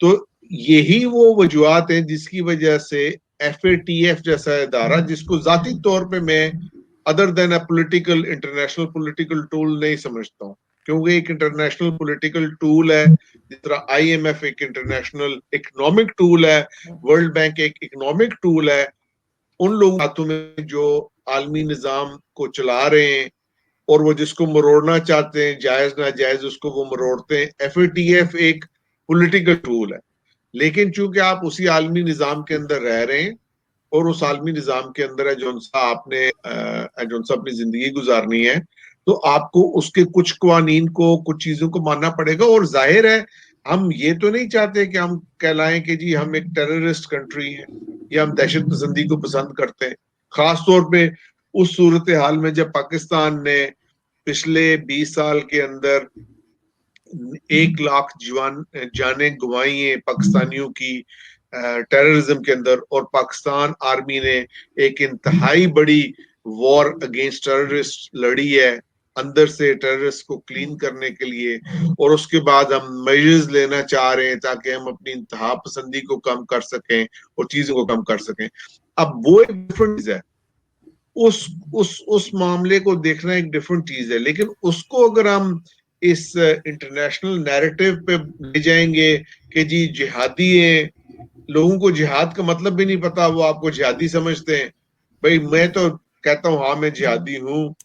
तो यही वो वजूहत हैं जिसकी वजह से FATF जैसा इदारा, जिसको जाती तौर पे मैं other than a political international political tool नहीं समझता हूँ, क्योंकि एक इंटरनेशनल पॉलिटिकल टूल है, जिस तरह IMF एक इंटरनेशनल इकोनॉमिक टूल है, वर्ल्ड बैंक एक इकोनॉमिक टूल है। उन लोगों हाथों में जो आलमी निजाम को चला रहे हैं और वो जिसको मरोड़ना चाहते हैं, जायज ना जायज उसको वो मरोड़ते हैं। FATF एक पॉलिटिकल टूल है, लेकिन चूंकि आप उसी आलमी निजाम के अंदर रह रहे हैं और उस आलमी निजाम के अंदर है जो सा आपने जो सा अपनी जिंदगी गुजारनी है, तो आपको उसके कुछ कवानीन को, कुछ चीजों को मानना पड़ेगा। और जाहिर है हम ये तो नहीं चाहते कि हम कहलाएं कि जी हम एक टेररिस्ट कंट्री हैं या हम दहशत पसंदी को पसंद करते हैं। खास तौर पे उस सूरत हाल में जब पाकिस्तान ने पिछले 20 साल के अंदर 1 लाख जानें गंवाई हैं पाकिस्तानियों की टेररिज्म के अंदर, और पाकिस्तान आर्मी ने एक इंतहाई बड़ी वॉर अगेंस्ट टेररिस्ट लड़ी है अंदर से टेररिस्ट को क्लीन करने के लिए। और उसके बाद हम मेजर्स लेना चाह रहे हैं ताकि हम अपनी इंतहा पसंदी को कम कर सकें और चीजों को कम कर सकें। अब वो एक डिफरेंट चीज है, उस मामले को देखना एक डिफरेंट चीज है। लेकिन उसको अगर हम इस इंटरनेशनल नैरेटिव पे ले जाएंगे कि जी जिहादी है, लोगों को जिहाद का मतलब भी नहीं पता, वो आपको जिहादी समझते हैं। भाई मैं तो कहता हूँ हाँ मैं जिहादी हूँ,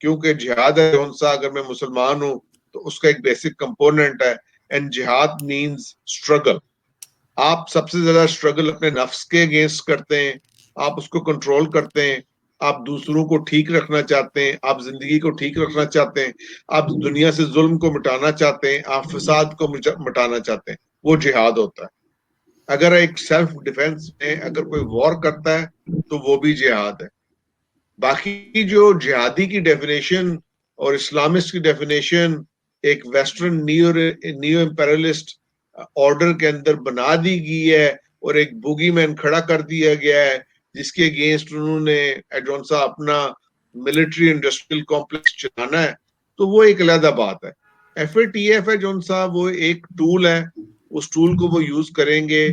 क्योंकि जिहाद है कौन सा, अगर मैं मुसलमान हूँ तो उसका एक बेसिक कंपोनेंट है, एंड जिहाद मींस स्ट्रगल। आप सबसे ज्यादा स्ट्रगल अपने नफ्स के अगेंस्ट करते हैं, आप उसको कंट्रोल करते हैं, आप दूसरों को ठीक रखना चाहते हैं, आप जिंदगी को ठीक रखना चाहते हैं, आप दुनिया से जुल्म को मिटाना चाहते हैं, आप फसाद को मिटाना चाहते हैं, वो जिहाद होता है। अगर एक सेल्फ डिफेंस में अगर कोई वॉर करता है तो वो भी जिहाद है। बाकी जो जिहादी की डेफिनेशन और इस्लामिस्ट की डेफिनेशन एक वेस्टर्न नियो इंपेरियलिस्ट ऑर्डर के अंदर बना दी गई है और एक बुगीमैन खड़ा कर दिया गया है जिसके अगेंस्ट उन्होंने जौन सा अपना मिलिट्री इंडस्ट्रियल कॉम्प्लेक्स चलाना है, तो वो एक अलग बात है। FATF है जौन सा, वो एक टूल है, उस टूल को वो यूज करेंगे।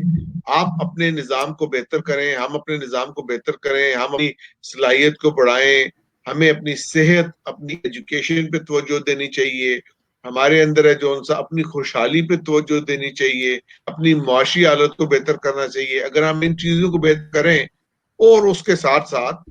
आप अपने निजाम को बेहतर करें, हम अपने निजाम को बेहतर करें, हम अपनी सलाहियत को बढ़ाएं, हमें अपनी सेहत, अपनी एजुकेशन पे तवज्जो देनी चाहिए, हमारे अंदर है जो सा अपनी खुशहाली पे तवज्जो देनी चाहिए, अपनी मुआशी हालत को बेहतर करना चाहिए। अगर हम इन चीजों को बेहतर करें और उसके साथ साथ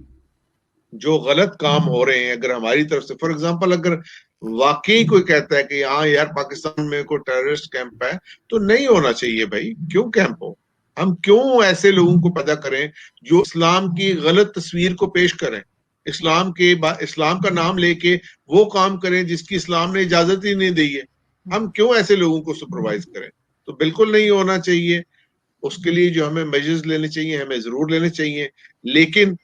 जो गलत काम हो रहे हैं अगर हमारी तरफ से, फॉर एग्जांपल अगर वाकई कोई कहता है कि हाँ यार पाकिस्तान में कोई टेररिस्ट कैंप है, तो नहीं होना चाहिए भाई, क्यों कैंप हो? हम क्यों ऐसे लोगों को पैदा करें जो इस्लाम की गलत तस्वीर को पेश करें, इस्लाम का नाम लेके वो काम करें जिसकी इस्लाम ने इजाजत ही नहीं दी है? हम क्यों ऐसे लोगों को सुपरवाइज करें? तो बिल्कुल नहीं होना चाहिए। उसके लिए जो हमें मेजर्स लेने चाहिए, हमें जरूर लेने चाहिए। लेकिन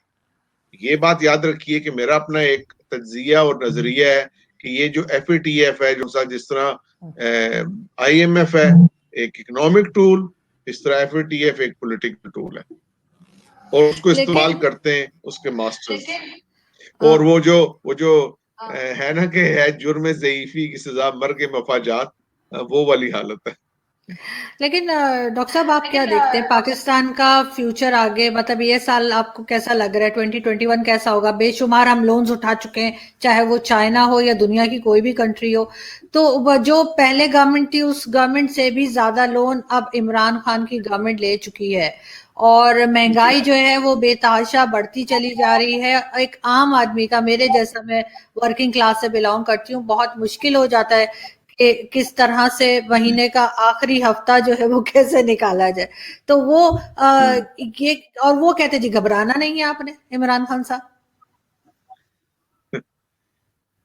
ये बात याद रखिए कि मेरा अपना एक तज्जिया और नजरिया है कि ये जो FATF है, जो सा जिस तरह IMF है एक इकोनॉमिक टूल, इस तरह FATF एक पॉलिटिकल टूल है, और उसको इस्तेमाल लेकिन करते हैं उसके मास्टर्स। और वो जो है ना कि है जुर्म ज़ईफी की सजा मर के मफाजात, वो वाली हालत है। लेकिन डॉक्टर साहब आप क्या देखते हैं पाकिस्तान का फ्यूचर आगे, मतलब ये साल आपको कैसा लग रहा है? 2021 कैसा होगा? बेशुमार हम लोन्स उठा चुके हैं, चाहे वो चाइना हो या दुनिया की कोई भी कंट्री हो, तो जो पहले गवर्नमेंट थी उस गवर्नमेंट से भी ज्यादा लोन अब इमरान खान की गवर्नमेंट ले चुकी है, और महंगाई जो है वो बेतहाशा बढ़ती चली जा रही है। एक आम आदमी का, मेरे जैसा, मैं वर्किंग क्लास से बिलोंग करती हूँ, बहुत मुश्किल हो जाता है कि किस तरह से महीने का आखिरी हफ्ता जो है वो कैसे निकाला जाए। तो वो ये, और वो कहते जी घबराना नहीं है आपने, इमरान खान साहब।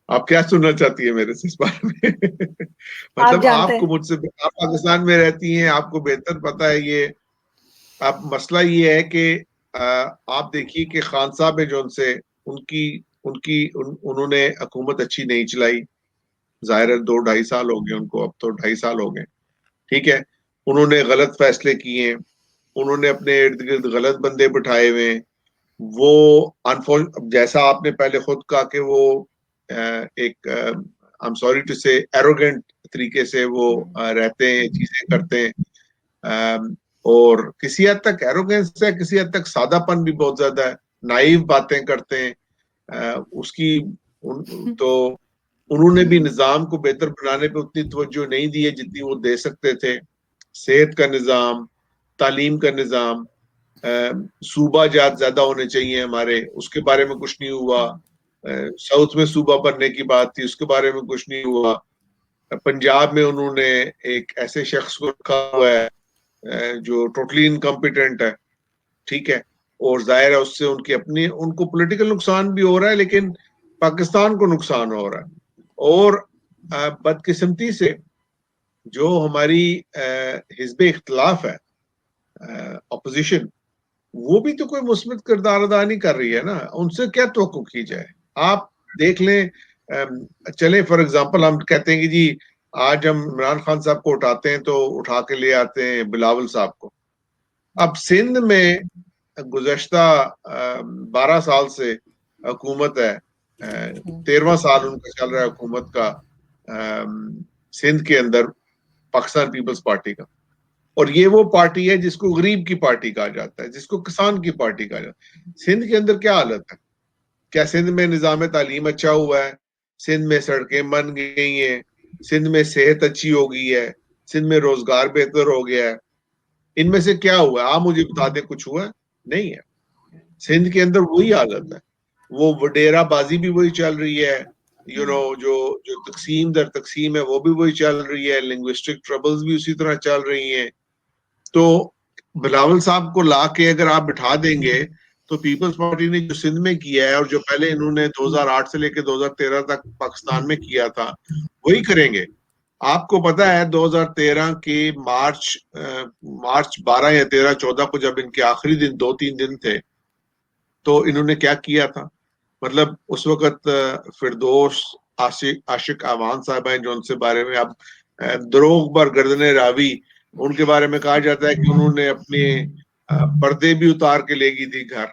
आप क्या सुनना चाहती है मेरे से इस बारे में? आप मतलब जानते आपको हैं। मुझसे, आप पाकिस्तान में रहती हैं, आपको बेहतर पता है ये। अब मसला ये है कि आप देखिए कि खान साहब है जो उनसे उनकी उन्होंने हुकूमत अच्छी नहीं चलाई। जाहिर है 2-2.5 साल हो गए उनको, अब तो 2.5 साल हो गए। ठीक है, उन्होंने गलत फैसले किए, उन्होंने अपने इर्द गिर्द गलत बंदे बिठाए हुए। वो जैसा आपने पहले खुद कहा कि वो एक आई एम सॉरी टू से एरोगेंट तरीके से वो रहते हैं, चीजें करते हैं, और किसी हद तक एरोगेंस है, किसी हद तक सादापन भी बहुत ज्यादा है, नाइव बातें करते हैं। उसकी तो उन्होंने भी निजाम को बेहतर बनाने पे उतनी तवज्जो नहीं दी है जितनी वो दे सकते थे। सेहत का निजाम, तालीम का निजाम, सूबा जात ज्यादा होने चाहिए हमारे, उसके बारे में कुछ नहीं हुआ। साउथ में सूबा बनने की बात थी, उसके बारे में कुछ नहीं हुआ। पंजाब में उन्होंने एक ऐसे शख्स को रखा हुआ है जो टोटली इनकम्पिटेंट है, ठीक है, और जाहिर है उससे उनकी अपनी, उनको पॉलिटिकल नुकसान भी हो रहा है, लेकिन पाकिस्तान को नुकसान हो रहा है। और बदकिस्मती से जो हमारी हिज़्ब इख्तिलाफ है, अपोजिशन, वो भी तो कोई मुस्बत किरदार अदा नहीं कर रही है ना, उनसे क्या तवक्को की जाए। आप देख लें, चले फॉर एग्जांपल हम कहते हैं कि जी आज हम इमरान खान साहब को उठाते हैं तो उठा के ले आते हैं बिलावल साहब को। अब सिंध में गुज़श्ता 12 साल से हुकूमत है, 13वां साल उनका चल रहा है हुकूमत का सिंध के अंदर, पाकिस्तान पीपल्स पार्टी का। और ये वो पार्टी है जिसको गरीब की पार्टी कहा जाता है, जिसको किसान की पार्टी कहा जाता है। सिंध के अंदर क्या हालत है? क्या सिंध में निजाम तालीम अच्छा हुआ है? सिंध में सड़कें बन गई हैं? सिंध में सेहत अच्छी हो गई है? सिंध में रोजगार बेहतर हो गया है? इनमें से क्या हुआ? आप मुझे बता दें, कुछ हुआ? नहीं है। सिंध के अंदर वही हालत है, वो वडेरा बाजी भी वही चल रही है, जो जो तकसीम दर तकसीम है वो भी वही चल रही है, लिंग्विस्टिक ट्रबल्स भी उसी तरह चल रही हैं। तो बिलावल साहब को ला के अगर आप बिठा देंगे तो पीपल्स पार्टी ने जो सिंध में किया है और जो पहले इन्होंने 2008 से लेकर 2013 तक पाकिस्तान में किया था वही करेंगे। आपको पता है 2013 के मार्च 12 या 13 14 को जब इनके आखिरी दिन 2-3 दिन थे तो इन्होंने क्या किया था? मतलब उस वक्त फिरदौस आशिक आवान साहब हैं जो उनसे बारे में अब द्रोग बर गर्दने रावी, उनके बारे में कहा जाता है कि उन्होंने अपने पर्दे भी उतार के ले गई थी घर,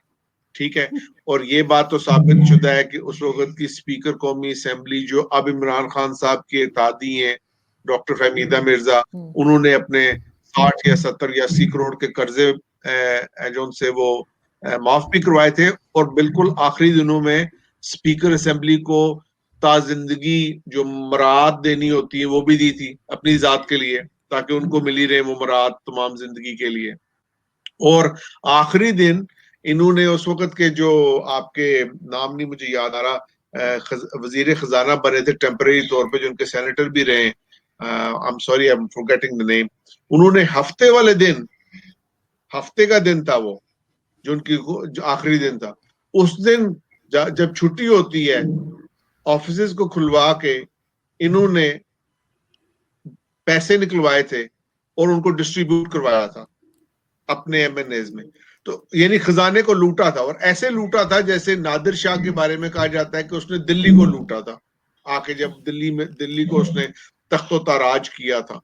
ठीक है। और ये बात तो साबित शुदा है कि उस वक्त की स्पीकर कौमी असेंबली जो अब इमरान खान साहब के तादी हैं, डॉक्टर फहमीदा मिर्जा, उन्होंने अपने 60 या 70 या 80 करोड़ के कर्जे जो उनसे वो माफ भी करवाए थे, और बिल्कुल आखिरी दिनों में स्पीकर असेंबली को ताजिंदगी जो मराद देनी होती है वो भी दी थी अपनी जात के लिए, ताकि उनको मिली रहे वो मराद तमाम जिंदगी के लिए। और आखिरी दिन इन्होंने उस वक्त के जो आपके नाम नहीं मुझे याद आ रहा, वजीर खजाना बने थे टेम्परेरी तौर पे, जो उनके सेनेटर भी रहे, I am sorry I am forgetting the name, उन्होंने हफ्ते वाले दिन, हफ्ते का दिन था वो जो उनकी जो आखिरी दिन था, उस दिन जब छुट्टी होती है ऑफिसेज को खुलवा के इन्होंने पैसे निकलवाए थे और उनको डिस्ट्रीब्यूट करवाया था अपने एमएनएज में। तो यानी खजाने को लूटा था, और ऐसे लूटा था जैसे नादिर शाह के बारे में कहा जाता है कि उसने दिल्ली को लूटा था आके, जब दिल्ली को उसने तख्तो ताराज किया था,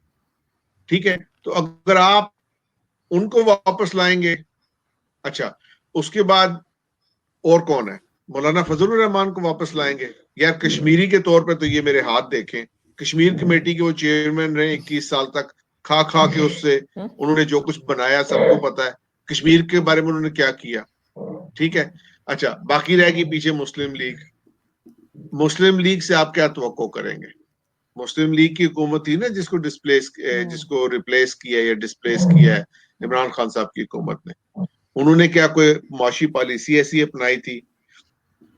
ठीक है। तो अगर आप उनको वापस लाएंगे, अच्छा उसके बाद और कौन है? मौलाना फजलुर रहमान को वापस लाएंगे यार, कश्मीरी के तौर पे तो ये मेरे हाथ देखें, कश्मीर कमेटी के वो चेयरमैन रहे 21 साल तक, खा खा के उससे उन्होंने जो कुछ बनाया सबको पता है, कश्मीर के बारे में उन्होंने क्या किया, ठीक है। अच्छा बाकी रहेगी पीछे मुस्लिम लीग। मुस्लिम लीग से आप क्या तवक्को करेंगे? मुस्लिम लीग की हुकूमत थी ना जिसको जिसको रिप्लेस किया या डिस्प्लेस किया है इमरान खान साहब की हुकूमत ने। उन्होंने क्या कोई मुआशी पॉलिसी ऐसी अपनाई थी,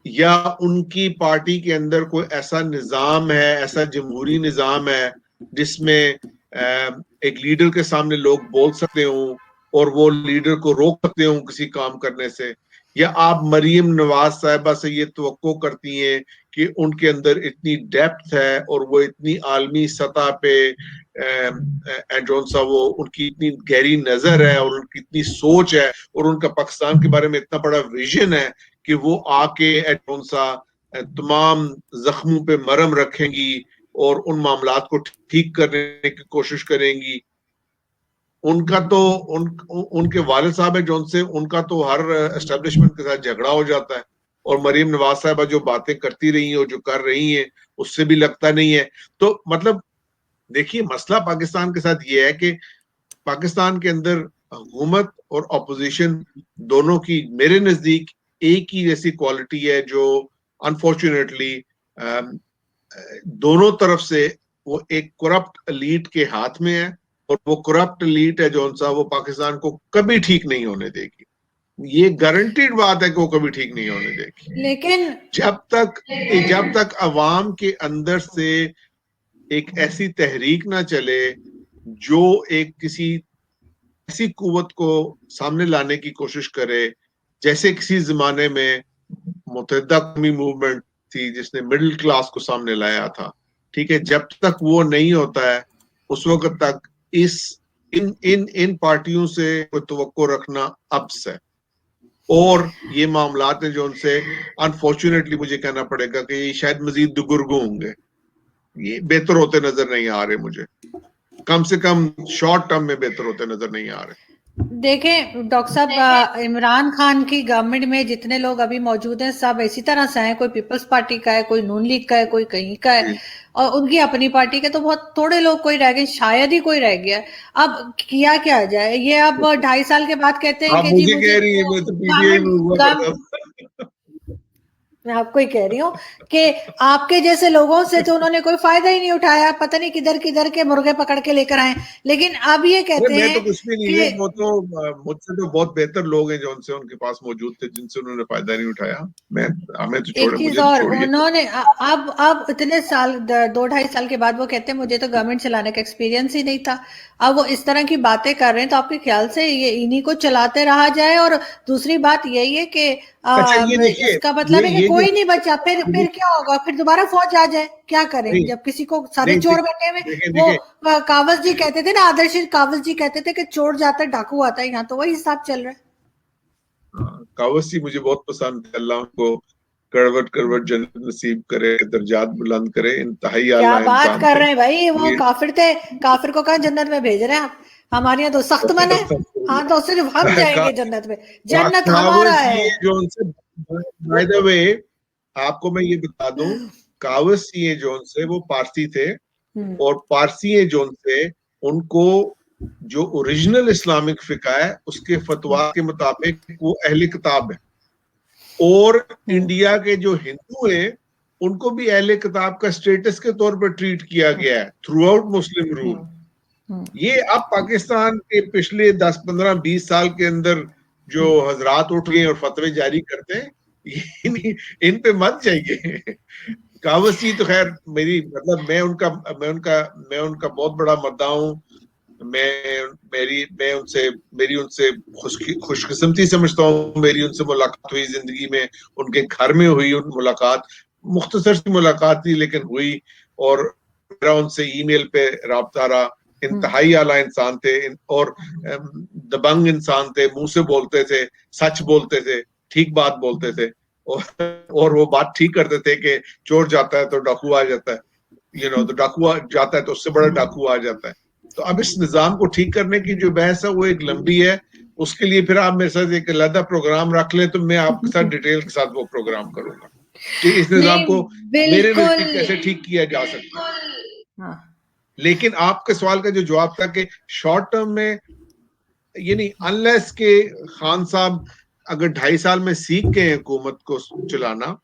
या उनकी पार्टी के अंदर कोई ऐसा निजाम है, ऐसा जमहूरी निजाम है जिसमें एक लीडर के सामने लोग बोल सकते हो और वो लीडर को रोक सकते हो किसी काम करने से? या आप मरीम नवाज साहिबा से ये तवक्को करती हैं कि उनके अंदर इतनी डेप्थ है और वो इतनी आलमी सतह पे जो सा वो उनकी इतनी गहरी नजर है और उनकी इतनी सोच है और उनका पाकिस्तान के बारे में इतना बड़ा विजन है कि वो आके कौन सा तमाम जख्मों पे मरहम रखेंगी और उन मामलात को ठीक करने की कोशिश करेंगी? उनका तो उनके वालिद साहब है जो उनसे उनका तो हर एस्टेब्लिशमेंट के साथ झगड़ा हो जाता है, और मरीम नवाज साहबा जो बातें करती रही हैं और जो कर रही हैं उससे भी लगता नहीं है। तो मतलब देखिए, मसला पाकिस्तान के साथ ये है कि पाकिस्तान के अंदर हुकूमत और अपोजिशन दोनों की मेरे नजदीक एक ही जैसी क्वालिटी है, जो अनफॉर्चुनेटली दोनों तरफ से वो एक करप्ट एलीट के हाथ में है, और वो करप्ट एलीट है जो वो पाकिस्तान को कभी ठीक नहीं होने देगी। ये गारंटीड बात है कि वो कभी ठीक नहीं होने देगी। लेकिन जब तक अवाम के अंदर से एक ऐसी तहरीक ना चले जो एक किसी ऐसी कुव्वत को सामने लाने की कोशिश करे, जैसे किसी जमाने में मुत्तहिदा कौमी मूवमेंट थी जिसने मिडिल क्लास को सामने लाया था, ठीक है, जब तक वो नहीं होता है उस वक्त तक इस इन इन इन पार्टियों से कोई तवक्को रखना अब्स है। और ये मामलात हैं जो उनसे अनफॉर्चुनेटली मुझे कहना पड़ेगा कि ये शायद मजीद दुगुर्गु होंगे, ये बेहतर होते नजर नहीं आ रहे मुझे, कम से कम शॉर्ट टर्म में बेहतर होते नजर नहीं आ रहे। देखें डॉक्टर साहब, इमरान खान की गवर्नमेंट में जितने लोग अभी मौजूद हैं सब इसी तरह से हैं, कोई पीपल्स पार्टी का है, कोई नून लीग का है, कोई कहीं का है, और उनकी अपनी पार्टी के तो बहुत थोड़े लोग कोई रह गए, शायद ही कोई रह गया। अब किया क्या जाए? ये अब 2.5 साल के बाद कहते हैं आप कि जी मुझे मुझे कह रही है, मैं तो पीटीआई में हुआ करता था। मैं आपको ही कह रही हूँ कि आपके जैसे लोगों से तो उन्होंने कोई फायदा ही नहीं उठाया, पता नहीं किधर किधर के मुर्गे पकड़ के लेकर आए। लेकिन अब ये कहते मैं हैं तो कुछ भी नहीं है, कि वो तो मुझसे तो बहुत बेहतर लोग हैं जो उनसे उनके पास मौजूद थे, जिनसे उन्होंने फायदा नहीं उठाया। मैं हमें तो एक छोड़े, चीज मुझे तो और, छोड़िए। उन्होंने अब इतने साल 2-2.5 साल के बाद वो कहते हैं मुझे तो गवर्नमेंट चलाने का एक्सपीरियंस ही नहीं था। अब वो इस तरह की बातें कर रहे हैं, तो आपके ख्याल से ये इन्हीं को चलाते रहा जाए? और दूसरी बात यही है कि अच्छा ये देखिए, इसका मतलब है कि ये जो कोई नहीं बचा, फिर क्या होगा? फिर दोबारा फौज आ जाए, क्या करें नहीं जब किसी को सारे नहीं चोर बैठे हुए? देखें वो देखें कावस जी कहते थे ना, आदर्श कावस जी कहते थे कि चोर जाता है डाकू आता है, यहाँ तो वही हिसाब चल रहा है। कावसी मुझे बहुत पसंद है, अल्लाह उनको करवट करवट जन्नत नसीब करे, दर्जात बुलंद करे, इंतहाई क्या आला बात इंसान कर थे रहे हैं भाई, वो ये। काफिर थे, काफिर को कहाँ जन्नत में भेज रहे हैं आप? हमारे यहाँ तो सख्त मन है। हाँ, तो सिर्फ हम जाएंगे जन्नत में, जन्नत हमारा है। कावसी जो उनसे, बाय द वे आपको मैं ये बता दूं, कावसी जो उनसे वो पारसी थे, हम्म, और पारसी जो उनसे उनको जो ओरिजिनल इस्लामिक फिका है उसके फतवा के मुताबिक वो अहले किताब है, और हम्म, इंडिया के जो हिंदू हैं उनको भी अहले किताब का स्टेटस के तौर पर ट्रीट किया गया है थ्रू आउट मुस्लिम रूल। हम्म, ये अब पाकिस्तान के पिछले 10-15-20 साल के अंदर जो हजरात उठ गए और फतवे जारी करते हैं, इन पे मत जाइए। कावसी तो खैर मेरी मतलब मैं उनका बहुत बड़ा मद्दा हूँ। मैं उनसे मेरी उनसे खुशकिस्मती समझता हूँ, मेरी उनसे मुलाकात हुई जिंदगी में, उनके घर में हुई उन मुलाकात, मुख्तसर सी मुलाकात थी लेकिन हुई, और मेरा उनसे ईमेल पे राब्ता रहा। इंतहाई आला इंसान थे, और दबंग इंसान थे, मुंह से बोलते थे, सच बोलते थे, ठीक बात बोलते थे, और वो बात ठीक करते थे कि चोर जाता है तो डाकू आ जाता है, तो डाकू जाता है तो उससे बड़ा डाकू आ जाता है। तो अब इस निजाम को ठीक करने की जो बहस है वो एक लंबी है, उसके लिए फिर आप मेरे साथ एक अलग प्रोग्राम रख लें तो मैं आपके साथ डिटेल के साथ वो प्रोग्राम करूंगा कि इस निजाम नहीं, को मेरे बिल्कुल। नजदीक कैसे ठीक किया जा सकता है। हाँ, लेकिन आपके सवाल का जो जवाब था कि शॉर्ट टर्म में ये नहीं, अनलेस के खान साहब अगर 2.5 साल में सीख गए हुकूमत को चलाना,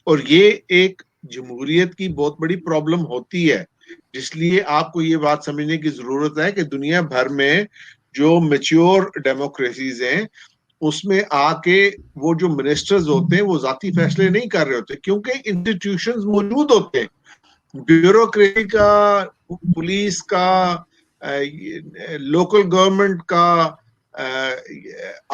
और ये एक जमहूरियत की बहुत बड़ी प्रॉब्लम होती है, इसलिए आपको ये बात समझने की जरूरत है कि दुनिया भर में जो मेच्योर डेमोक्रेसीज हैं उसमें आके वो जो मिनिस्टर्स होते हैं वो जाती फैसले नहीं कर रहे होते, क्योंकि इंस्टीट्यूशंस मौजूद होते हैं, ब्यूरोक्रेसी का, पुलिस का, लोकल गवर्नमेंट का,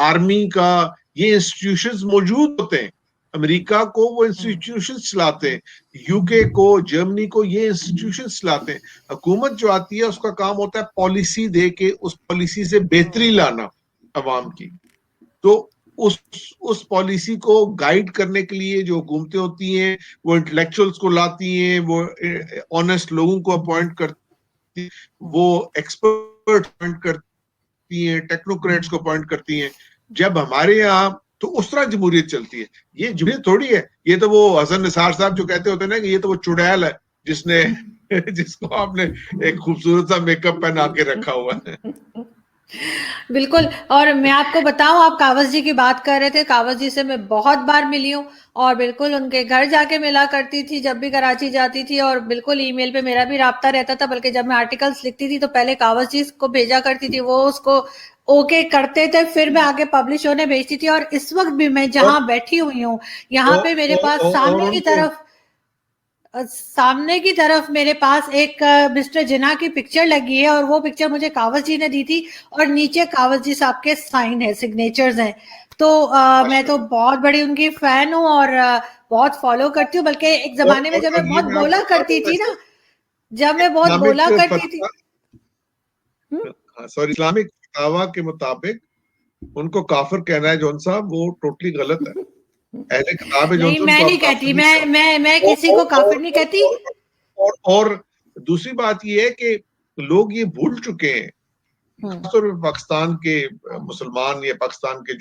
आर्मी का, ये इंस्टीट्यूशंस मौजूद होते हैं। अमेरिका को वो इंस्टीट्यूशंस चलाते हैं, यूके को, जर्मनी को ये इंस्टीट्यूशंस चलाते हैं। हुकूमत जो आती है उसका काम होता है पॉलिसी दे के उस पॉलिसी से बेहतरी लाना अवाम की। तो उस पॉलिसी को गाइड करने के लिए जो हुकूमतें होती हैं वो इंटेलेक्चुअल्स को लाती हैं, वो ऑनेस्ट लोगों को अपॉइंट करती, वो एक्सपर्ट अपॉइंट करती हैं, टेक्नोक्रेट्स को अपॉइंट करती हैं। जब हमारे यहाँ तो उस तरह जमहूरियत चलती है। ये जमहूरियत थोड़ी है, ये तो वो हसन निसार साहब जो कहते होते हैं ना कि ये तो वो चुड़ैल है जिसने जिसको आपने एक खूबसूरत सा मेकअप पहना के रखा हुआ है। बिल्कुल। और मैं आपको बताऊं, आप कावस जी की बात कर रहे थे, कावस जी से मैं बहुत बार मिली हूँ और बिल्कुल उनके घर जाके मिला करती थी जब भी कराची जाती थी, और बिल्कुल ईमेल पे मेरा भी राब्ता रहता था, बल्कि जब मैं आर्टिकल्स लिखती थी तो पहले कावस जी को भेजा करती थी, वो उसको ओके करते थे, फिर मैं आगे पब्लिश होने भेजती थी। और इस वक्त भी मैं और जहां बैठी हुई हूँ, यहाँ पे मेरे पास और उनको सामने की तरफ मेरे पास एक मिस्टर जिन्ना की पिक्चर लगी है, और वो पिक्चर मुझे कावस जी ने दी थी, और नीचे कावस जी साहब के साइन है, सिग्नेचर्स हैं। तो मैं तो बहुत बड़ी उनकी फैन हूँ और बहुत फॉलो करती हूँ, बल्कि एक जमाने में जब मैं ये बहुत मैं आपको बोला बता करती दूं थी वैसे ना, जब मैं बहुत इस्लामिक बोला करती थी। फतवा, सॉरी, इस्लामिक फतावा के मुताबिक उनको काफिर कहना है जौन साहब, वो टोटली गलत है। अहले किताब है जौन नहीं, सा, मैं उनको नहीं आप कहती, काफिर नहीं मैं कहते। मैं मैं और किसी और को काफिर और नहीं और, कहती। और, और, और दूसरी बात ये है कि लोग ये भूल चुके हैं, खासतौर पर पाकिस्तान के मुसलमान या पाकिस्तान के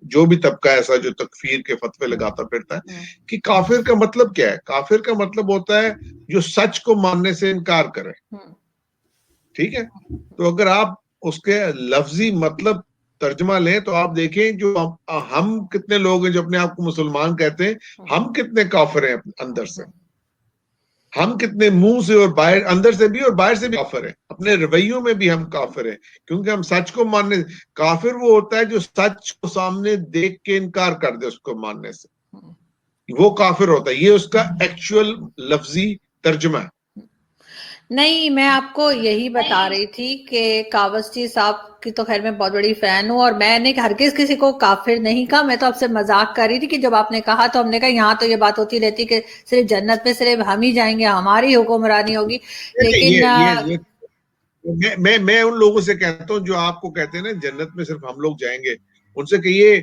जो भी तबका ऐसा जो तकफीर के फतवे लगाता फिरता है, कि काफिर का मतलब क्या है। काफिर का मतलब होता है जो सच को मानने से इनकार करे। ठीक है, तो अगर आप उसके लफ्जी मतलब तर्जमा लें तो आप देखें जो हम कितने लोग हैं जो अपने आप को मुसलमान कहते हैं, हम कितने काफिर हैं अंदर से। हम कितने मुंह से और बाहर, अंदर से भी और बाहर से भी काफिर हैं, अपने रवैयों में भी हम काफिर हैं, क्योंकि हम सच को मानने। काफिर वो होता है जो सच को सामने देख के इनकार कर दे उसको मानने से, वो काफिर होता है। ये उसका एक्चुअल लफ्जी तर्जमा है। नहीं, मैं आपको यही बता रही थी कि कावस्ची साहब की तो खैर मैं बहुत बड़ी फैन हूँ, और मैंने हरगिज किसी को काफिर नहीं कहा, मैं तो आपसे मजाक कर रही थी कि जब आपने कहा तो हमने कहा यहाँ तो ये बात होती रहती कि सिर्फ जन्नत पे सिर्फ हम ही जाएंगे, हमारी हुक्मरानी होगी, लेकिन ये मैं उन लोगों से कहता हूँ जो आपको कहते हैं ना जन्नत में सिर्फ हम लोग जाएंगे, उनसे कहिए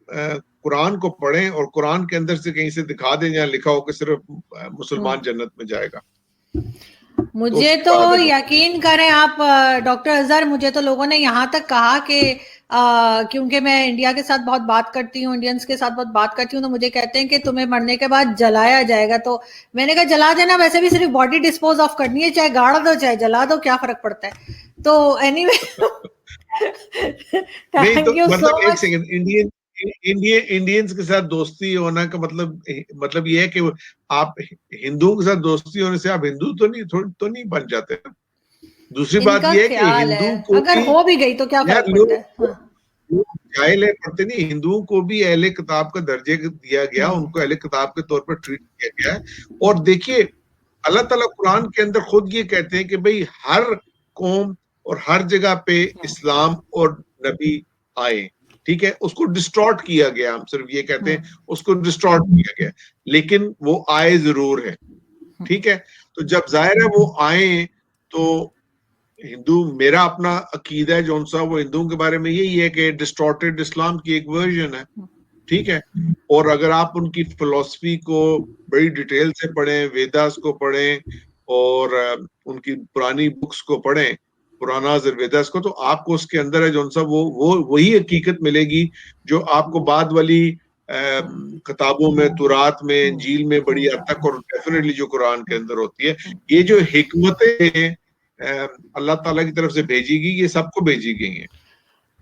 कुरान को पढ़ें और कुरान के अंदर से कहीं से दिखा दें जहाँ लिखा हो कि सिर्फ मुसलमान जन्नत में जाएगा। तो मुझे उसके तो बाद है यकीन करें आप डॉक्टर अजहर, मुझे तो लोगों ने यहाँ तक कहा कि क्योंकि मैं इंडिया के साथ बहुत बात करती हूँ, इंडियंस के साथ बहुत बात करती हूँ, तो मुझे कहते हैं कि तुम्हें मरने के बाद जलाया जाएगा। तो मैंने कहा जला देना, वैसे भी सिर्फ बॉडी डिस्पोज ऑफ करनी है, चाहे गाड़ दो चाहे जला दो, क्या फर्क पड़ता है। तो एनीवे नहीं तो थैंक यू सो मतलब एक मच। सेकंड, इंडियंस के साथ दोस्ती होना का मतलब ये है कि आप हिंदुओं के साथ दोस्ती होने से आप हिंदू तो नहीं बन जाते ना। दूसरी बात इनका ये है कि ख्याल है, हिंदू को अगर भी, हो भी गई तो क्या यार फर्क पड़ता है। हाँ। लोग जाहिल है, पढ़ते नहीं। हिंदुओं को भी अहले किताब का दर्जे दिया गया, उनको अहले किताब के तौर पर ट्रीट किया गया है। और देखिए अल्लाह ताला कुरान के अंदर खुद ये कहते हैं कि भाई हर कौम और हर जगह पे इस्लाम और नबी आए। ठीक है, उसको डिस्टॉर्ट किया गया, हम सिर्फ ये कहते हैं उसको डिस्टॉर्ट किया गया, लेकिन वो आए जरूर है। ठीक है, तो जब जाहिर है वो आए तो हिंदू, मेरा अपना अकीदा है जौन सा, वो हिंदुओं के बारे में यही है कि डिस्टॉर्टेड इस्लाम की एक वर्जन है। ठीक है, और अगर आप उनकी फिलॉसफी को बड़ी डिटेल से पढ़ें, वेदास को पढ़ें और उनकी पुरानी बुक्स को पढ़ें, पुरानाज और वेदास को, तो आपको उसके अंदर है जौन सा वो वही हकीकत मिलेगी जो आपको बाद वाली किताबों में, तुरात में, इंजील में बड़ी हद तक, और डेफिनेटली जो कुरान के अंदर होती है। ये जो हिकमतें अल्लाह ताला की तरफ से भेजी गई, ये सबको भेजी गई हैं।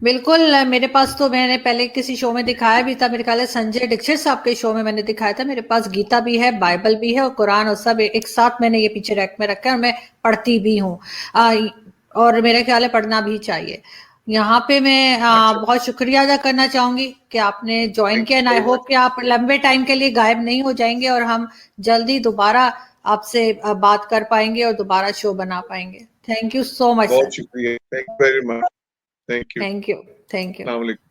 बिल्कुल। मेरे पास तो मैंने पहले किसी शो में दिखाया भी था, मेरे ख्याल है संजय दीक्षित साहब के शो में मैंने दिखाया था, मेरे पास गीता भी है, बाइबल भी है और कुरान, और सब एक साथ मैंने ये पीछे रैक में रखा है, और मैं पढ़ती भी हूँ। और मेरे ख्याल है पढ़ना भी चाहिए। यहाँ पे मैं अच्छा, बहुत शुक्रिया अदा करना चाहूंगी कि आपने ज्वाइन थैंक किया, and you I very hope much. कि आप लंबे टाइम के लिए गायब नहीं हो जाएंगे, और हम जल्दी दोबारा आपसे बात कर पाएंगे और दोबारा शो बना पाएंगे। Thank you so much sir. बहुत शुक्रिया, thank you very much, thank you. Thank you. Thank you. अस्सलाम वालेकुम।